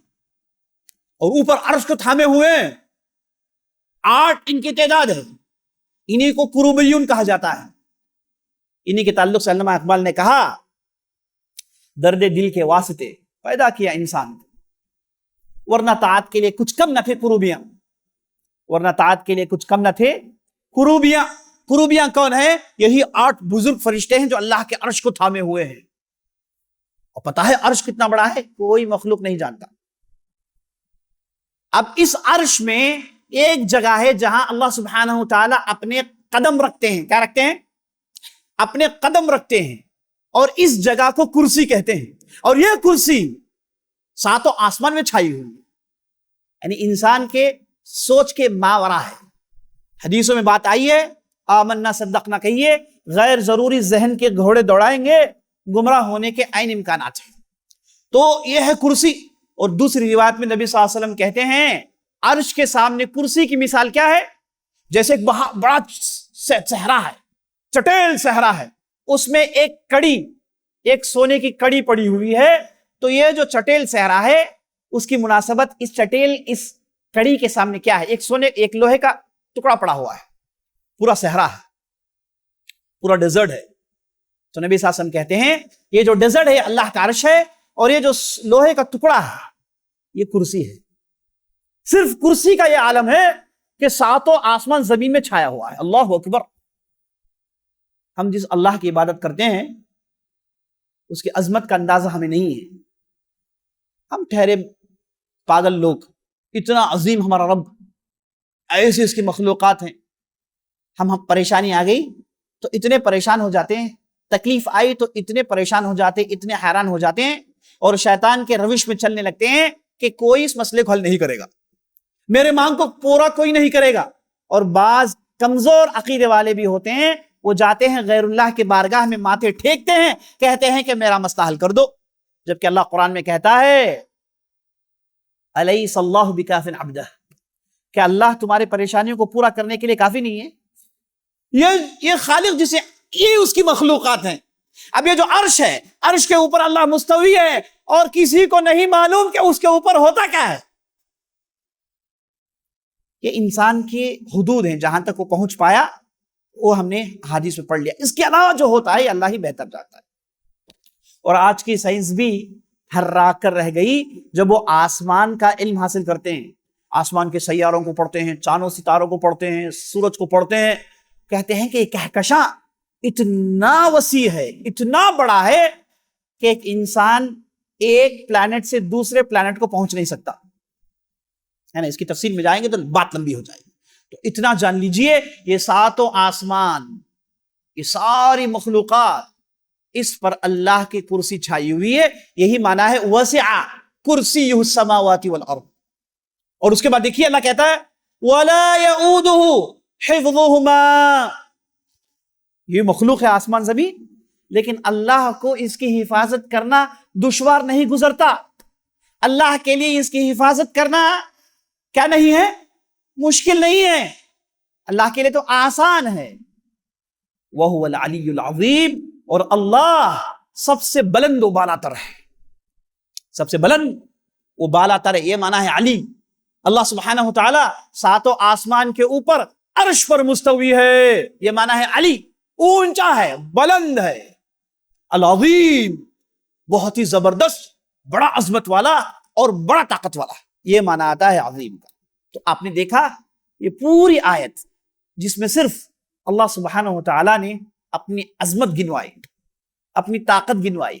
اور اوپر عرش کو تھامے ہوئے ہیں. 8 ان کی تعداد ہے. انہی کو کروبیون کہا جاتا ہے. انہی کے تعلق سے علامہ اقبال نے کہا درد دل کے واسطے پیدا کیا انسان، ورنہ طاعت کے لیے کچھ کم نہ تھے کروبیاں، ورنہ طاعت کے لیے کچھ کم نہ تھے کروبیاں. کروبیاں کون ہیں؟ یہی 8 بزرگ فرشتے ہیں جو اللہ کے عرش کو تھامے ہوئے ہیں. اور پتہ ہے عرش کتنا بڑا ہے؟ کوئی مخلوق نہیں جانتا. اب اس عرش میں ایک جگہ ہے جہاں اللہ سبحانہ وتعالی اپنے قدم رکھتے ہیں. کیا رکھتے ہیں؟ اپنے قدم رکھتے ہیں، اور اس جگہ کو کرسی کہتے ہیں. اور یہ کرسی 7 آسمان میں چھائی ہوئی ہے، یعنی انسان کے سوچ کے ماورا ہے. حدیثوں میں بات آئی ہے آمنا صدقنا کہیے، غیر ضروری ذہن کے گھوڑے دوڑائیں گے، گمراہ ہونے کے عین امکانات ہیں. تو یہ ہے کرسی. اور دوسری روایت میں نبی صلی اللہ علیہ وسلم کہتے ہیں عرش کے سامنے کرسی کی مثال کیا ہے؟ جیسے ایک بڑا صحرا ہے، چٹیل صحرا ہے، اس میں ایک کڑی، ایک سونے کی کڑی پڑی ہوئی ہے. تو یہ جو چٹیل صحرا ہے اس کی مناسبت اس چٹیل اس کڑی کے سامنے کیا ہے؟ ایک لوہے کا ٹکڑا پڑا ہوا ہے. پورا صحرا ہے، پورا ڈیزرٹ ہے. تو نبی صلی اللہ علیہ وسلم کہتے ہیں یہ جو ڈیزرٹ ہے اللہ کا عرش ہے، اور یہ جو لوہے کا ٹکڑا ہے یہ کرسی ہے. صرف کرسی کا یہ عالم ہے کہ 7 آسمان زمین میں چھایا ہوا ہے. اللہ اکبر. ہم جس اللہ کی عبادت کرتے ہیں اس کی عظمت کا اندازہ ہمیں نہیں ہے. ہم ٹھہرے پاگل لوگ، اتنا عظیم ہمارا رب، ایسی اس کی مخلوقات ہیں. ہم پریشانی آ گئی تو اتنے پریشان ہو جاتے ہیں، تکلیف آئی تو اتنے پریشان ہو جاتے، اتنے حیران ہو جاتے ہیں، اور شیطان کے روش میں چلنے لگتے ہیں کہ کوئی اس مسئلے کو حل نہیں کرے گا، میرے مانگ کو پورا کوئی نہیں کرے گا. اور بعض کمزور عقیدے والے بھی ہوتے ہیں، وہ جاتے ہیں غیر اللہ کے بارگاہ میں ماتھے ٹھیکتے ہیں، کہتے ہیں کہ میرا مسئلہ حل کر دو. جبکہ اللہ قرآن میں کہتا ہے الیس اللہ بکاف عبدہ، کہ اللہ تمہارے پریشانیوں کو پورا کرنے کے لیے کافی نہیں ہے؟ یہ خالق جسے یہ اس کی مخلوقات ہیں. اب یہ جو عرش ہے، عرش کے اوپر اللہ مستوی ہے، اور کسی کو نہیں معلوم کہ اس کے اوپر ہوتا کیا ہے. یہ انسان کی حدود ہیں، جہاں تک وہ پہنچ پایا وہ ہم نے حدیث میں پڑھ لیا. اس کے علاوہ جو ہوتا ہے اللہ ہی بہتر جانتا ہے. اور آج کی سائنس بھی ہررا کر رہ گئی جب وہ آسمان کا علم حاصل کرتے ہیں، آسمان کے سیاروں کو پڑھتے ہیں، چاند و ستاروں کو پڑھتے ہیں، سورج کو پڑھتے ہیں، کہتے ہیں کہ یہ کہکشاں اتنا وسیع ہے، اتنا بڑا ہے کہ ایک انسان ایک پلانٹ سے دوسرے پلانٹ کو پہنچ نہیں سکتا ہے نا. اس کی تفصیل میں جائیں گے تو بات لمبی ہو جائے گی. تو اتنا جان لیجئے یہ 7 آسمان، یہ ساری مخلوقات، اس پر اللہ کی کرسی چھائی ہوئی ہے. یہی معنی ہے وسع کرسیہ السماوات والارض. اور اس کے بعد دیکھیے اللہ کہتا ہے ولا يؤوده حفظهما. یہ مخلوق ہے آسمان زمین، لیکن اللہ کو اس کی حفاظت کرنا دشوار نہیں گزرتا. اللہ کے لیے اس کی حفاظت کرنا کیا نہیں ہے؟ مشکل نہیں ہے. اللہ کے لیے تو آسان ہے. وَهُوَ الْعَلِيُّ الْعَظِيمُ، اور اللہ سب سے بلند و بالا تر ہے، سب سے بلند و بالا تر ہے، یہ معنی ہے علی۔ اللہ سبحانہ وتعالی ساتوں آسمان کے اوپر عرش پر مستوی ہے، یہ معنی ہے علی، اونچا ہے، بلند ہے۔ العظیم، بہت ہی زبردست، بڑا عظمت والا اور بڑا طاقت والا، یہ معنی آتا ہے عظیم کا۔ تو آپ نے دیکھا یہ پوری آیت جس میں صرف اللہ سبحانہ وتعالی نے اپنی عظمت گنوائی، اپنی طاقت گنوائی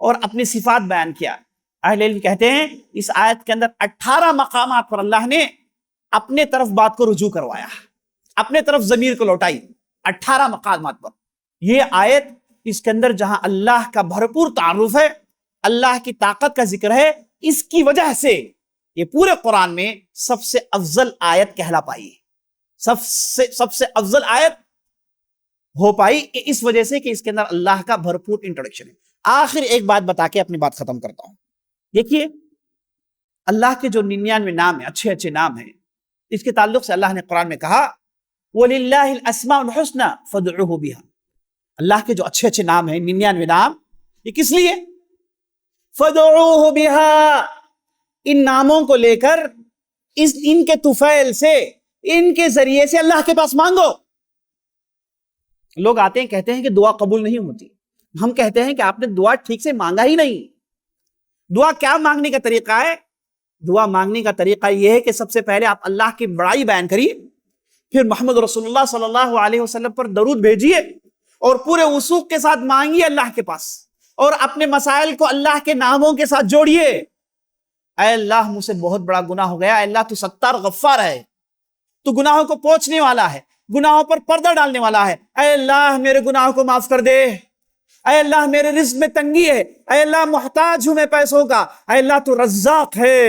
اور اپنی صفات بیان کیا۔ اہل علم کہتے ہیں اس آیت کے اندر 18 مقامات پر اللہ نے اپنے طرف بات کو رجوع کروایا، اپنے طرف ضمیر کو لوٹائی، 18 مقامات پر۔ یہ آیت اس کے اندر جہاں اللہ کا بھرپور تعارف ہے، اللہ کی طاقت کا ذکر ہے، اس کی وجہ سے یہ پورے قرآن میں سب سے افضل آیت کہلا پائی، سب سے افضل آیت ہو پائی اس وجہ سے کہ اس کے اندر اللہ کا بھرپور انٹروڈکشن ہے۔ آخر ایک بات بتا کے اپنی بات ختم کرتا ہوں۔ دیکھیے اللہ کے جو 99 نام ہیں، اچھے اچھے نام ہیں، اس کے تعلق سے اللہ نے قرآن میں کہا وَلِلَّهِ الْأَسْمَاءُ الْحُسْنَى فَادْعُوهُ بِهَا۔ اللہ کے جو اچھے اچھے نام ہیں، 99 نام، یہ کس لیے؟ فَادْعُوهُ بِهَا، ان ناموں کو لے کر ان کے طفیل سے، ان کے ذریعے سے اللہ کے پاس مانگو۔ لوگ آتے ہیں کہتے ہیں کہ دعا قبول نہیں ہوتی، ہم کہتے ہیں کہ آپ نے دعا ٹھیک سے مانگا ہی نہیں۔ دعا کیا مانگنے کا طریقہ ہے؟ دعا مانگنے کا طریقہ یہ ہے کہ سب سے پہلے آپ اللہ کی بڑائی بیان کریے، پھر محمد رسول اللہ صلی اللہ علیہ وسلم پر درود بھیجیے اور پورے وثوق کے ساتھ مانگیے اللہ کے پاس، اور اپنے مسائل کو اللہ کے ناموں کے ساتھ جوڑیے۔ اے اللہ مجھ سے بہت بڑا گناہ ہو گیا، اے اللہ تو ستار غفار ہے، تو گناہوں کو پوچھنے والا ہے، گناہوں پر پردہ ڈالنے والا ہے، اے اللہ میرے گناہوں کو معاف کر دے، اے اللہ میرے رزق میں تنگی ہے، اے اللہ محتاج ہوں میں پیسوں کا، اے اللہ تو رزاق ہے،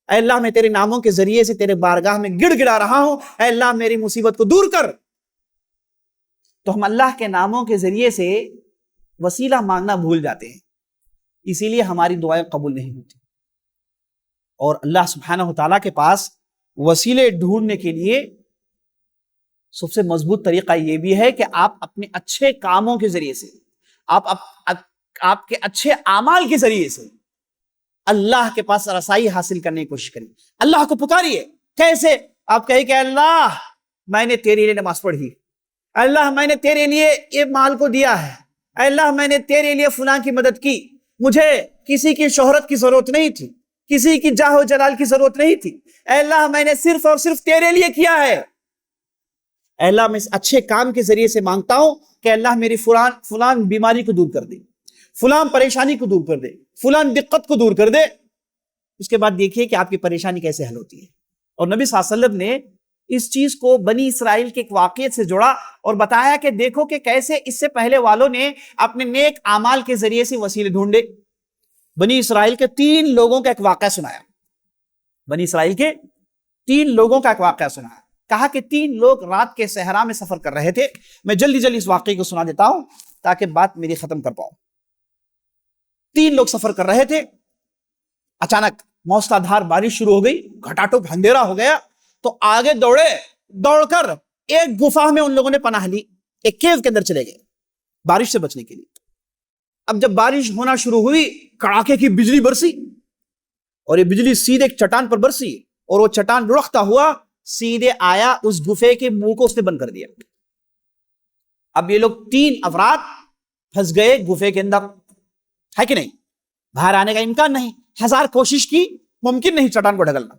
اے اللہ میں تیرے ناموں کے ذریعے سے تیرے بارگاہ میں گڑ گڑا رہا ہوں، اے اللہ میری مصیبت کو دور کر۔ تو ہم اللہ کے ناموں کے ذریعے سے وسیلہ مانگنا بھول جاتے ہیں، اسی لیے ہماری دعائیں قبول نہیں ہوتی۔ اور اللہ سبحانہ وتعالیٰ کے پاس وسیلے ڈھونڈنے کے لیے سب سے مضبوط طریقہ یہ بھی ہے کہ آپ اپنے اچھے کاموں کے ذریعے سے، آپ کے اچھے اعمال کے ذریعے سے اللہ کے پاس رسائی حاصل کرنے کی کوشش کریں۔ اللہ کو پکاریے، کیسے؟ آپ کہیں کہ اللہ میں نے تیرے لیے نماز پڑھی، اللہ میں نے تیرے لیے یہ مال کو دیا ہے، اللہ میں نے تیرے لیے فلاں کی مدد کی، مجھے کسی کی شہرت کی ضرورت نہیں تھی، کسی کی جاہ و جلال کی ضرورت نہیں تھی، اے اللہ میں نے صرف اور صرف تیرے لیے کیا ہے۔ اے اللہ میں اس اچھے کام کے ذریعے سے مانگتا ہوں کہ اللہ میری فلان بیماری کو دور کر دے، فلان پریشانی کو دور کر دے، فلان دقت کو دور کر دے۔ اس کے بعد دیکھیے کہ آپ کی پریشانی کیسے حل ہوتی ہے۔ اور نبی صلی اللہ علیہ وسلم نے اس چیز کو بنی اسرائیل کے ایک واقعے سے جوڑا اور بتایا کہ دیکھو کہ کیسے اس سے پہلے والوں نے اپنے نیک اعمال کے ذریعے سے وسیلے ڈھونڈے۔ بنی اسرائیل کے 3 لوگوں کا ایک واقعہ سنایا، بنی اسرائیل کے 3 لوگوں کا ایک واقعہ سنایا، کہا کہ 3 لوگ رات کے صحرا میں سفر کر رہے تھے۔ میں جلدی جلدی اس واقعے کو سنا دیتا ہوں تاکہ بات میری ختم کر پاؤں۔ 3 لوگ سفر کر رہے تھے، اچانک موسلا دھار بارش شروع ہو گئی، گھٹاٹوپ اندھیرا ہو گیا، تو آگے دوڑ کر ایک گفا میں ان لوگوں نے پناہ لی، ایک کیو کے اندر چلے گئے بارش سے بچنے کے لیے۔ اب جب بارش ہونا شروع ہوئی، کڑاکے کی بجلی برسی، اور یہ بجلی سیدھے ایک چٹان پر برسی، اور وہ چٹان لڑکتا ہوا سیدھے آیا اس گفے کے منہ کو اس نے بند کر دیا۔ اب یہ لوگ 3 افراد پھنس گئے گفے کے اندر، ہے کہ نہیں؟ باہر آنے کا امکان نہیں، 1000 کوشش کی، ممکن نہیں چٹان کو ڈھکلنا،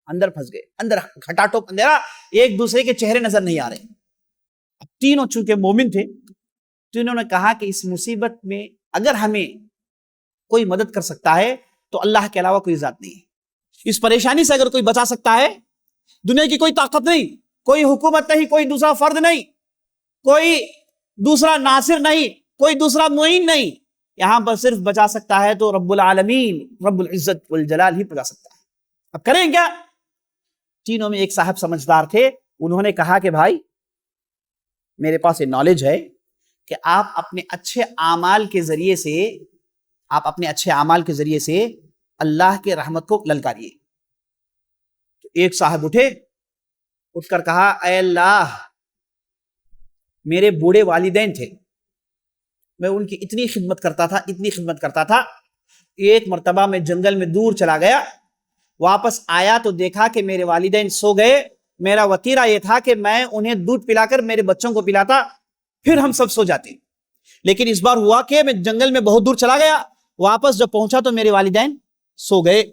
اندر پھنس گئے، اندر گھٹاٹوپ اندھیرا، ایک دوسرے کے چہرے نظر نہیں آ رہے۔ اب تینوں چونکہ مومن تھے تو انہوں نے کہا کہ اس مصیبت میں اگر ہمیں کوئی مدد کر سکتا ہے تو اللہ کے علاوہ کوئی ذات نہیں ہے، اس پریشانی سے اگر کوئی بچا سکتا ہے، دنیا کی کوئی طاقت نہیں، کوئی حکومت نہیں، کوئی دوسرا فرد نہیں، کوئی دوسرا ناصر نہیں، کوئی دوسرا معین نہیں، یہاں پر صرف بچا سکتا ہے تو رب العالمین، رب العزت والجلال ہی بچا سکتا ہے۔ اب کریں کیا؟ تینوں میں ایک صاحب سمجھدار تھے، انہوں نے کہا کہ بھائی میرے پاس یہ نالج ہے کہ آپ اپنے اچھے اعمال کے ذریعے سے اللہ کے رحمت کو للکاریے۔ ایک صاحب اٹھ کر کہا اے اللہ میرے بوڑھے والدین تھے، میں ان کی اتنی خدمت کرتا تھا. ایک مرتبہ میں جنگل میں دور چلا گیا، واپس آیا تو دیکھا کہ میرے والدین سو گئے. میرا وتیرہ یہ تھا کہ میں انہیں دودھ پلا کر میرے بچوں کو پلاتا، پھر ہم سب سو جاتے. لیکن اس بار ہوا کہ میں جنگل میں بہت دور چلا گیا، واپس جب پہنچا تو میرے والدین سو گئے.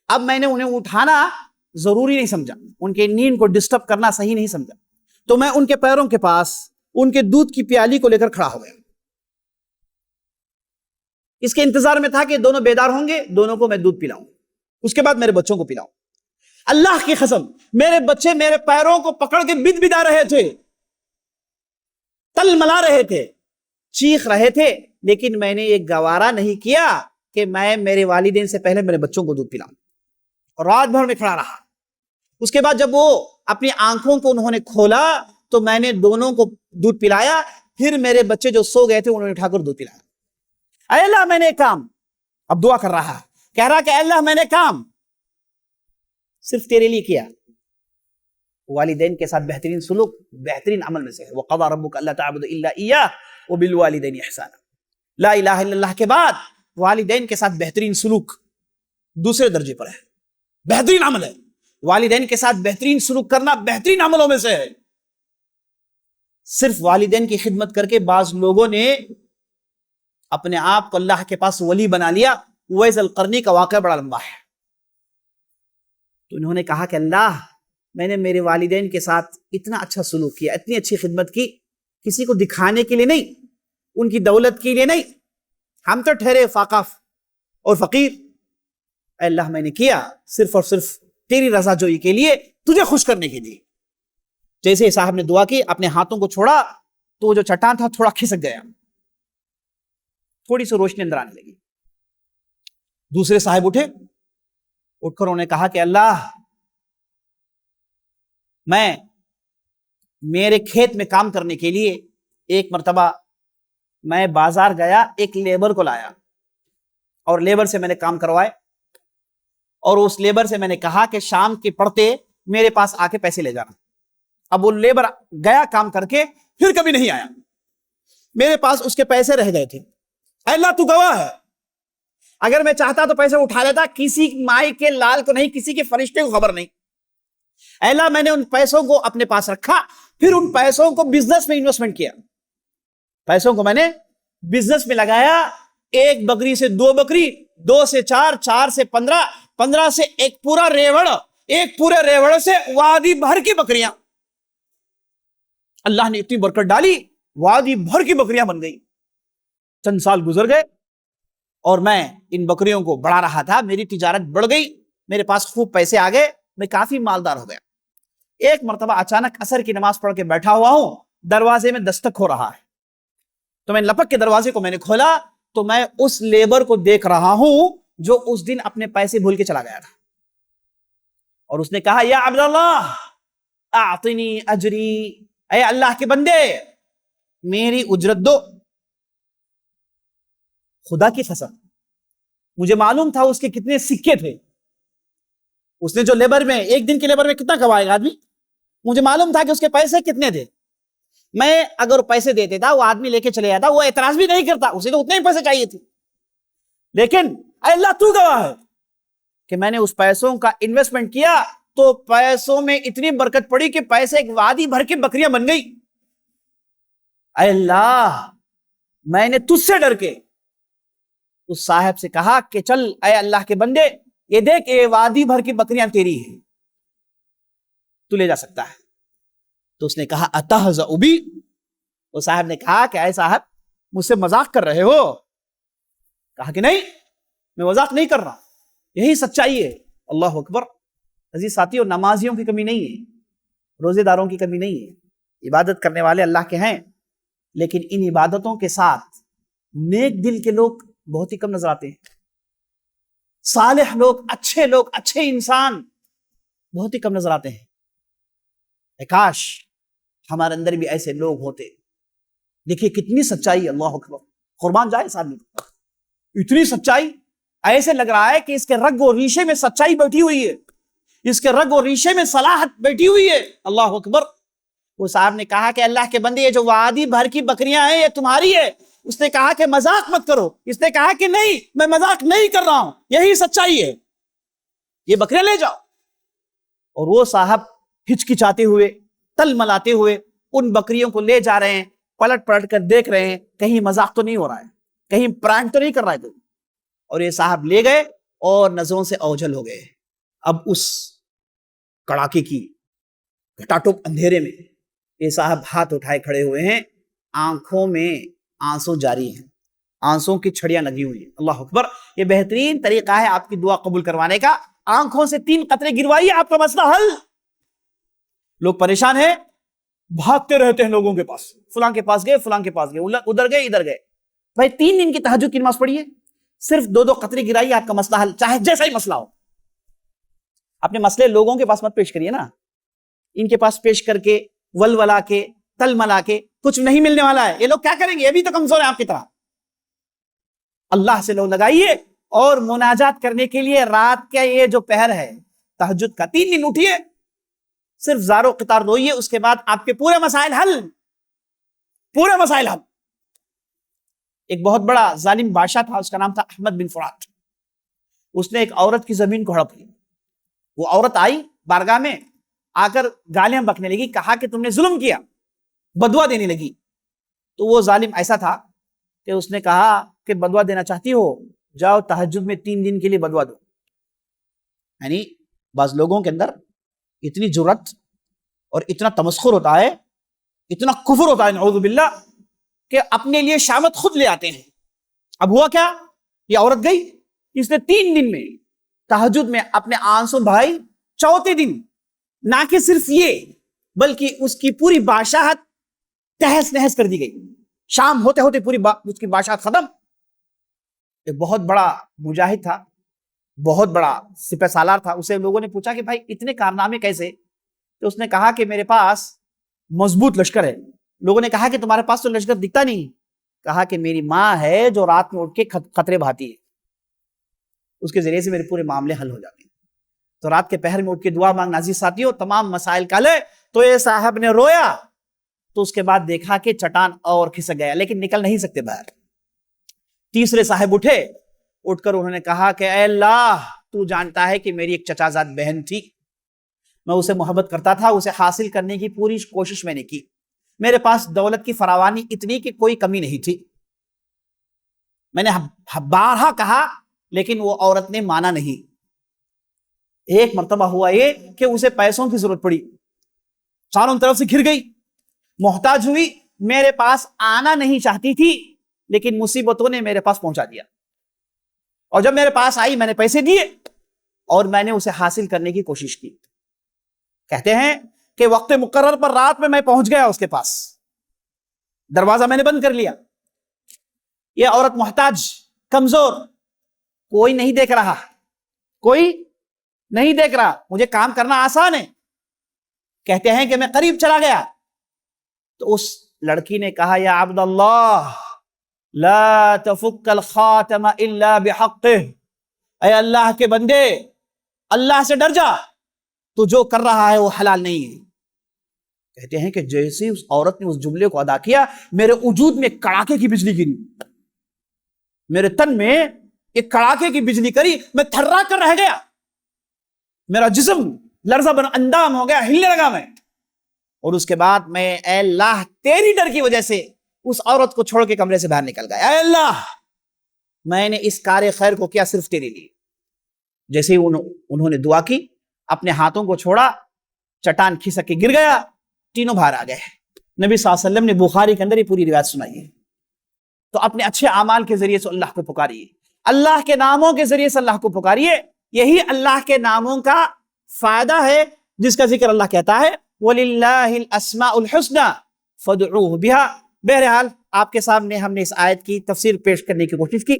اب میں نے انہیں اٹھانا ضروری نہیں سمجھا، ان کے نیند کو ڈسٹرب کرنا صحیح نہیں سمجھا، تو میں ان کے پیروں کے پاس ان کے دودھ کی پیالی کو لے کر کھڑا ہو گیا. اس کے انتظار میں تھا کہ دونوں بیدار ہوں گے، دونوں کو میں دودھ پلاؤں، اس کے بعد میرے بچوں کو پلاؤں. اللہ کی قسم میرے بچے میرے پیروں کو پکڑ کے بد بدا رہے تھے، تل ملا رہے تھے، چیخ رہے تھے، لیکن میں نے یہ گوارا نہیں کیا کہ میں میرے والدین سے پہلے میرے بچوں کو دودھ پلاؤں، اور رات بھر میں کھڑا رہا. اس کے بعد جب وہ اپنی آنکھوں کو انہوں نے کھولا تو میں نے دونوں کو دودھ پلایا، پھر میرے بچے جو سو گئے تھے انہوں نے اٹھا کر دودھ پلایا. اے اللہ میں نے کام، اب دعا کر رہا، کہہ رہا کہ اے اللہ میں نے کام صرف تیرے لیے کیا. والدین کے ساتھ بہترین سلوک بہترین عمل میں سے ہے. وَقَضَىٰ رَبُّكَ أَلَّا تَعْبُدُوا إِلَّا إِيَّاهُ وَبِالْوَالِدَيْنِ إِحْسَانًا. لا الہ الا اللہ کے بعد والدین کے ساتھ بہترین سلوک دوسرے درجے پر ہے، بہترین عمل ہے. والدین کے ساتھ بہترین سلوک کرنا بہترین عملوں میں سے ہے. صرف والدین کی خدمت کر کے بعض لوگوں نے اپنے آپ کو اللہ کے پاس ولی بنا لیا. اویس القرنی کا واقعہ بڑا لمبا ہے. تو انہوں نے کہا کہ اللہ میں نے میرے والدین کے ساتھ اتنا اچھا سلوک کیا، اتنی اچھی خدمت کی، کسی کو دکھانے کے لیے نہیں، ان کی دولت کے لیے نہیں، ہم تو ٹھہرے فقیر اور فقیر. اے اللہ میں نے کیا صرف اور صرف تیری رضا جوئی کے لیے، تجھے خوش کرنے کے لیے. جیسے صاحب نے دعا کی، اپنے ہاتھوں کو چھوڑا تو وہ جو چٹان تھا تھوڑا کھسک گیا، تھوڑی سی روشنی اندر آنے لگی. دوسرے صاحب اٹھ کر انہوں نے کہا کہ اللہ میں میرے کھیت میں کام کرنے کے لیے ایک مرتبہ میں بازار گیا، ایک لیبر کو لایا اور لیبر سے میں نے کام کروائے، اور اس لیبر سے میں نے کہا کہ شام کے پڑتے میرے پاس آ کے پیسے لے جانا. اب وہ لیبر گیا کام کر کے، پھر کبھی نہیں آیا، میرے پاس اس کے پیسے رہ گئے تھے. اے اللہ تو گواہ ہے، اگر میں چاہتا تو پیسے اٹھا لیتا، کسی مائی کے لال کو نہیں، کسی کے فرشتے کو خبر نہیں. اے اللہ میں نے ان پیسوں کو اپنے پاس رکھا، پھر ان پیسوں کو بزنس میں انویسٹمنٹ کیا، پیسوں کو میں نے بزنس میں لگایا. ایک بکری سے 2 بکری، 2 سے 4، 4 سے 15، 15 سے ایک پورا ریوڑ، ایک پورے ریوڑ سے وادی بھر کی بکریاں. اللہ نے اتنی برکت ڈالی، وادی بھر کی بکریاں بن گئی. چند سال گزر گئے اور میں ان بکریوں کو بڑھا رہا تھا، میری تجارت بڑھ گئی، میرے پاس خوب پیسے آ گئے، میں کافی مالدار ہو گیا. ایک مرتبہ اچانک عصر کی نماز پڑھ کے بیٹھا ہوا ہوں، دروازے میں دستک ہو رہا ہے، تو میں لپک کے دروازے کو میں نے کھولا تو میں اس لیبر کو دیکھ رہا ہوں جو اس دن اپنے پیسے بھول کے چلا گیا تھا. اور اس نے کہا یا عبداللہ اعطنی اجری، اے اللہ کے بندے میری اجرت دو. خدا کی قسم مجھے معلوم تھا اس کے کتنے سکے تھے. اس نے جو لیبر میں ایک دن کے لیبر میں کتنا کمائے گا آدمی، مجھے معلوم تھا کہ اس کے پیسے کتنے تھے. میں اگر پیسے دیتے تھا وہ آدمی لے کے چلے جاتا، وہ اعتراض بھی نہیں کرتا، اسے تو اتنے ہی پیسے چاہیے تھے. لیکن اے اللہ تو گواہ ہے کہ میں نے اس پیسوں کا انویسٹمنٹ کیا تو پیسوں میں اتنی برکت پڑی کہ پیسے ایک وادی بھر کے بکریاں بن گئی. اے اللہ میں نے تجھ سے ڈر کے اس صاحب سے کہا کہ چل اے اللہ کے بندے یہ دیکھ یہ وادی بھر کی بکریاں تیری ہیں، تو لے جا سکتا ہے. تو اس نے کہا اتہزأ بی، وہ صاحب نے کہا کہ اے صاحب مجھ سے مذاق کر رہے ہو؟ کہا کہ نہیں میں مذاق نہیں کر رہا، یہی سچائی ہے. اللہ اکبر. عزیز ساتھیوں نمازیوں کی کمی نہیں ہے، روزے داروں کی کمی نہیں ہے، عبادت کرنے والے اللہ کے ہیں، لیکن ان عبادتوں کے ساتھ نیک دل کے لوگ بہت ہی کم نظر آتے ہیں. صالح لوگ، اچھے انسان بہت ہی کم نظر آتے ہیں. کاش ہمارے اندر بھی ایسے لوگ ہوتے. دیکھیے کتنی سچائی، اللہ اکبر، قربان جائے اس آدمی کو. اتنی سچائی، ایسے لگ رہا ہے کہ اس کے رگ و ریشے میں سچائی بیٹھی ہوئی ہے، اس کے رگ و ریشے میں صلاحت بیٹھی ہوئی ہے. اللہ اکبر. وہ صاحب نے کہا کہ اللہ کے بندے، یہ جو وادی بھر کی بکریاں ہیں یہ تمہاری ہے۔ اس نے کہا کہ مذاق مت کرو۔ اس نے کہا کہ نہیں، میں مذاق نہیں کر رہا ہوں، یہی سچائی ہے، یہ بکریاں لے جاؤ۔ اور وہ صاحب ہچکچاتے ہوئے، تل ملاتے ہوئے ان بکریوں کو لے جا رہے ہیں، پلٹ پلٹ کر دیکھ رہے ہیں کہیں مذاق تو نہیں ہو رہا ہے، کہیں پرانک تو نہیں کر رہا ہے کوئی۔ اور یہ صاحب لے گئے اور نظروں سے اوجھل ہو گئے۔ اب اس کڑاکے کی گھٹاٹوپ اندھیرے میں یہ صاحب ہاتھ اٹھائے کھڑے ہوئے ہیں، آنکھوں میں آنسو جاری ہیں، آنسوں کی چھڑیاں لگی ہوئی ہیں۔ اللہ اکبر! یہ بہترین طریقہ ہے آپ کی دعا قبول کروانے کا۔ آنکھوں سے 3 قطرے گروائیے، آپ کا مسئلہ حل۔ لوگ پریشان ہیں، بھاگتے رہتے ہیں لوگوں کے پاس، فلاں کے پاس گئے، فلاں کے پاس گئے، ادھر گئے، ادھر گئے۔ بھائی 3 دن کی تہجد کی نماز پڑھیے، صرف 2 قطرے گرائیے، آپ کا مسئلہ حل، چاہے جیسا ہی مسئلہ ہو۔ اپنے مسئلے لوگوں کے پاس مت پیش کریے نا، ان کے پاس پیش کر کے ولولا کے تل ملا کے کچھ نہیں ملنے والا ہے۔ یہ لوگ کیا کریں گے؟ یہ بھی تو کمزور ہیں آپ کی طرح۔ اللہ سے لو لگائیے، اور مناجات کرنے کے لیے رات کا یہ جو پہر ہے تہجد کا، 3 دن اٹھیے، صرف زار و قطار روئیے، اس کے بعد آپ کے پورے مسائل حل، پورے مسائل حل۔ ایک بہت بڑا ظالم بادشاہ تھا، اس کا نام تھا احمد بن فرات۔ اس نے ایک عورت کی زمین کو ہڑپ لی۔ وہ عورت آئی بارگاہ میں، آ کر گالیاں بکنے لگی، کہا کہ تم نے ظلم کیا، بدوا دینے لگی۔ تو وہ ظالم ایسا تھا کہ اس نے کہا کہ بدوا دینا چاہتی ہو، جاؤ تہجد میں 3 دن کے لیے بدوا دو۔ یعنی بعض لوگوں کے اندر اتنی جرات اور اتنا تمسخر ہوتا ہے، اتنا کفر ہوتا ہے نعوذ باللہ، کہ اپنے لیے شامت خود لے آتے ہیں۔ اب ہوا کیا؟ یہ عورت گئی، اس نے 3 دن میں تہجد میں اپنے آنسو بھائی، چوتھے دن نہ کہ صرف یہ بلکہ اس کی پوری بادشاہت تہس نہس کر دی گئی۔ شام ہوتے ہوتے پوری اس کی بادشاہت ختم۔ ایک بہت بڑا مجاہد تھا، بہت بڑا سپہ سالار تھا، اسے لوگوں نے پوچھا کہ بھائی اتنے کارنامے کیسے؟ تو اس نے کہا کہ میرے پاس مضبوط لشکر ہے۔ لوگوں نے کہا کہ تمہارے پاس تو لشکر دکھتا نہیں۔ کہا کہ میری ماں ہے جو رات میں اٹھ کے خطرے بہاتی ہے، اس کے ذریعے سے میرے پورے معاملے حل ہو جاتے ہیں۔ تو رات کے پہر میں اٹھ کے دعا مانگنا، عزیز ساتھیوں، تمام مسائل کا حل ہے۔ تو یہ صاحب نے رویا، تو اس کے بعد دیکھا کہ چٹان اور کھسک گیا، لیکن نکل نہیں سکتے باہر۔ تیسرے صاحب اٹھے، اٹھ کر انہوں نے کہا کہ اے اللہ، تو جانتا ہے کہ میری ایک چچا زاد بہن تھی، میں اسے محبت کرتا تھا، اسے حاصل کرنے کی پوری کوشش میں نے کی، میرے پاس دولت کی فراوانی اتنی کہ کوئی کمی نہیں تھی، میں نے بارہا کہا لیکن وہ عورت نے مانا نہیں۔ ایک مرتبہ ہوا یہ کہ اسے پیسوں کی ضرورت پڑی، چاروں طرف سے گھر گئی، محتاج ہوئی، میرے پاس آنا نہیں چاہتی تھی لیکن مصیبتوں نے میرے پاس پہنچا دیا، اور جب میرے پاس آئی میں نے پیسے دیے اور میں نے اسے حاصل کرنے کی کوشش کی۔ کہتے ہیں کہ وقت مقرر پر رات میں پہنچ گیا اس کے پاس، دروازہ میں نے بند کر لیا۔ یہ عورت محتاج، کمزور، کوئی نہیں دیکھ رہا، کوئی نہیں دیکھ رہا، مجھے کام کرنا آسان ہے۔ کہتے ہیں کہ میں قریب چلا گیا تو اس لڑکی نے کہا یا عبد اللہ لا تفک الخاتم الا بحقہ، اے اللہ کے بندے اللہ سے ڈر جا، تو جو کر رہا ہے وہ حلال نہیں ہے۔ کہتے ہیں کہ جیسے اس عورت نے اس جملے کو ادا کیا، میرے وجود میں کڑاکے کی بجلی گری، میرے تن میں ایک کڑاکے کی بجلی کری، میں تھرا کر رہ گیا، میرا جسم لرزہ بن اندام ہو گیا، ہلنے لگا میں۔ اور اس کے بعد میں اے اللہ تیری ڈر کی وجہ سے اس عورت کو چھوڑ کے کمرے سے باہر نکل گیا، اے اللہ میں نے اس کار خیر کو کیا صرف تیرے لیے۔ جیسے ہی انہوں نے دعا کی، اپنے ہاتھوں کو چھوڑا، چٹان کھسک کے گر گیا، تینوں باہر آ گئے۔ نبی صلی اللہ علیہ وسلم نے بخاری کے اندر یہ پوری روایت سنائی ہے۔ تو اپنے اچھے اعمال کے ذریعے سے اللہ کو پکاریے، اللہ کے ناموں کے ذریعے سے اللہ کو پکاریے، یہی اللہ کے ناموں کا فائدہ ہے جس کا ذکر اللہ کہتا ہے وَلِلَّهِ الْأَسْمَاءُ الْحُسْنَى فَادْعُوهُ بِهَا۔ بہرحال آپ کے سامنے ہم نے اس آیت کی تفسیر پیش کرنے کی کوشش کی،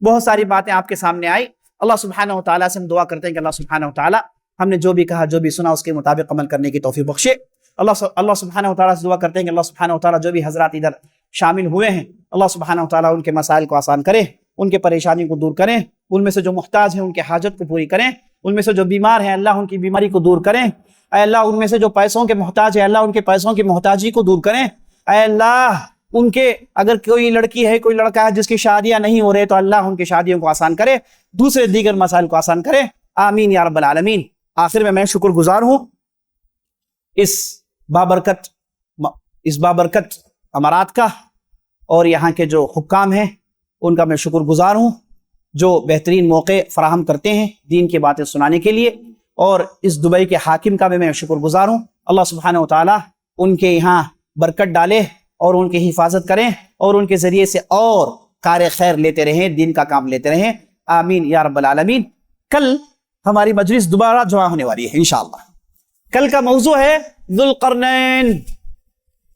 بہت ساری باتیں آپ کے سامنے آئی۔ اللہ سبحانہ وتعالیٰ سے ہم دعا کرتے ہیں کہ اللہ سبحانہ وتعالیٰ ہم نے جو بھی کہا، جو بھی سنا، اس کے مطابق عمل کرنے کی توفیق بخشے۔ اللہ سبحانہ وتعالیٰ سے دعا کرتے ہیں کہ اللہ سبحانہ وتعالیٰ جو بھی حضرات ادھر شامل ہوئے ہیں، اللہ سبحانہ وتعالیٰ ان کے مسائل کو آسان کرے، ان کے پریشانی کو دور کریں، ان میں سے جو محتاج ہیں ان کے حاجت کو پوری کریں، ان میں سے جو بیمار ہیں اللہ ان کی بیماری کو دور کریں، اے اللہ ان میں سے جو پیسوں کے محتاج ہے اللہ ان کے پیسوں کی محتاجی کو دور کریں، اے اللہ ان کے اگر کوئی لڑکی ہے کوئی لڑکا ہے جس کی شادیاں نہیں ہو رہے تو اللہ ان کی شادیوں کو آسان کرے، دوسرے دیگر مسائل کو آسان کرے، آمین یا رب العالمین۔ آخر میں شکر گزار ہوں اس بابرکت امارات کا اور یہاں کے جو حکام ہیں ان کا میں شکر گزار ہوں جو بہترین موقع فراہم کرتے ہیں دین کی باتیں سنانے کے لیے، اور اس دبئی کے حاکم کا بھی میں شکر گزار ہوں۔ اللہ سبحانہ و تعالیٰ ان کے یہاں برکت ڈالے اور ان کی حفاظت کریں اور ان کے ذریعے سے اور کار خیر لیتے رہیں، دین کا کام لیتے رہیں، آمین یا رب العالمین۔ کل ہماری مجلس دوبارہ جمع ہونے والی ہے انشاءاللہ۔ کل کا موضوع ہے ذوالقرنین،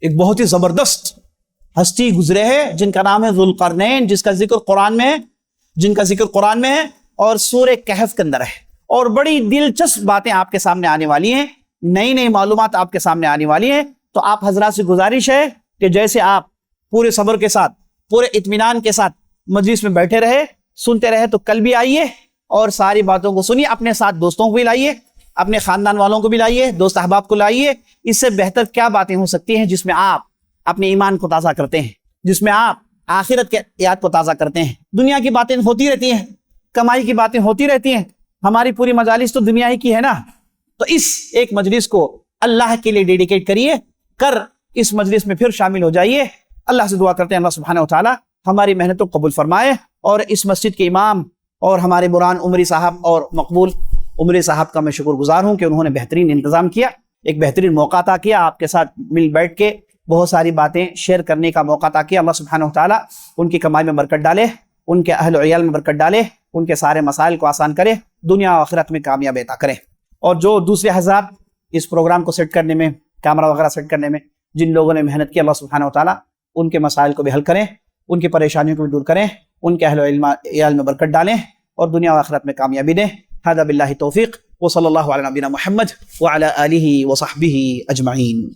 ایک بہت ہی زبردست ہستی گزرے ہیں جن کا نام ہے ذوالقرنین، جن کا ذکر قرآن میں ہے اور سورہ کہف کے اندر ہے، اور بڑی دلچسپ باتیں آپ کے سامنے آنے والی ہیں، نئی نئی معلومات آپ کے سامنے آنے والی ہیں۔ تو آپ حضرات سے گزارش ہے کہ جیسے آپ پورے صبر کے ساتھ پورے اطمینان کے ساتھ مجلس میں بیٹھے رہے سنتے رہے، تو کل بھی آئیے اور ساری باتوں کو سنیے، اپنے ساتھ دوستوں کو بھی لائیے، اپنے خاندان والوں کو بھی لائیے، دوست احباب کو لائیے۔ اس سے بہتر کیا باتیں ہو سکتی ہیں جس میں آپ اپنے ایمان کو تازہ کرتے ہیں، جس میں آپ آخرت کے یاد کو تازہ کرتے ہیں۔ دنیا کی باتیں ہوتی رہتی ہیں، کمائی کی باتیں ہوتی رہتی ہیں، ہماری پوری مجالس تو دنیا ہی کی ہے نا، تو اس ایک مجلس کو اللہ کے لیے ڈیڈیکیٹ کریے، اس مجلس میں پھر شامل ہو جائیے۔ اللہ سے دعا کرتے ہیں اللہ سبحانہ و تعالی ہماری محنتوں کو قبول فرمائے، اور اس مسجد کے امام اور ہمارے بران عمری صاحب اور مقبول عمری صاحب کا میں شکر گزار ہوں کہ انہوں نے بہترین انتظام کیا، ایک بہترین موقع عطا کیا، آپ کے ساتھ مل بیٹھ کے بہت ساری باتیں شیئر کرنے کا موقع عطا کیا۔ اللہ سبحانہ و تعالی ان کی کمائی میں برکت ڈالے، ان کے اہل و عیال میں برکت ڈالے، ان کے سارے مسائل کو آسان کرے، دنیا و آخرت میں کامیابی عطا کرے۔ اور جو دوسرے حضرات اس پروگرام کو سیٹ کرنے میں، کیمرہ وغیرہ سیٹ کرنے میں جن لوگوں نے محنت کی، اللہ سبحانہ و تعالی ان کے مسائل کو بھی حل کریں، ان کی پریشانیوں کو بھی دور کریں، ان کے اہل و عیال میں برکت ڈالیں اور دنیا و آخرت میں کامیابی دیں۔ ھذا باللہ توفیق وصلی اللہ علی نبینا محمد وعلی آلہ وصحبہ اجمعین۔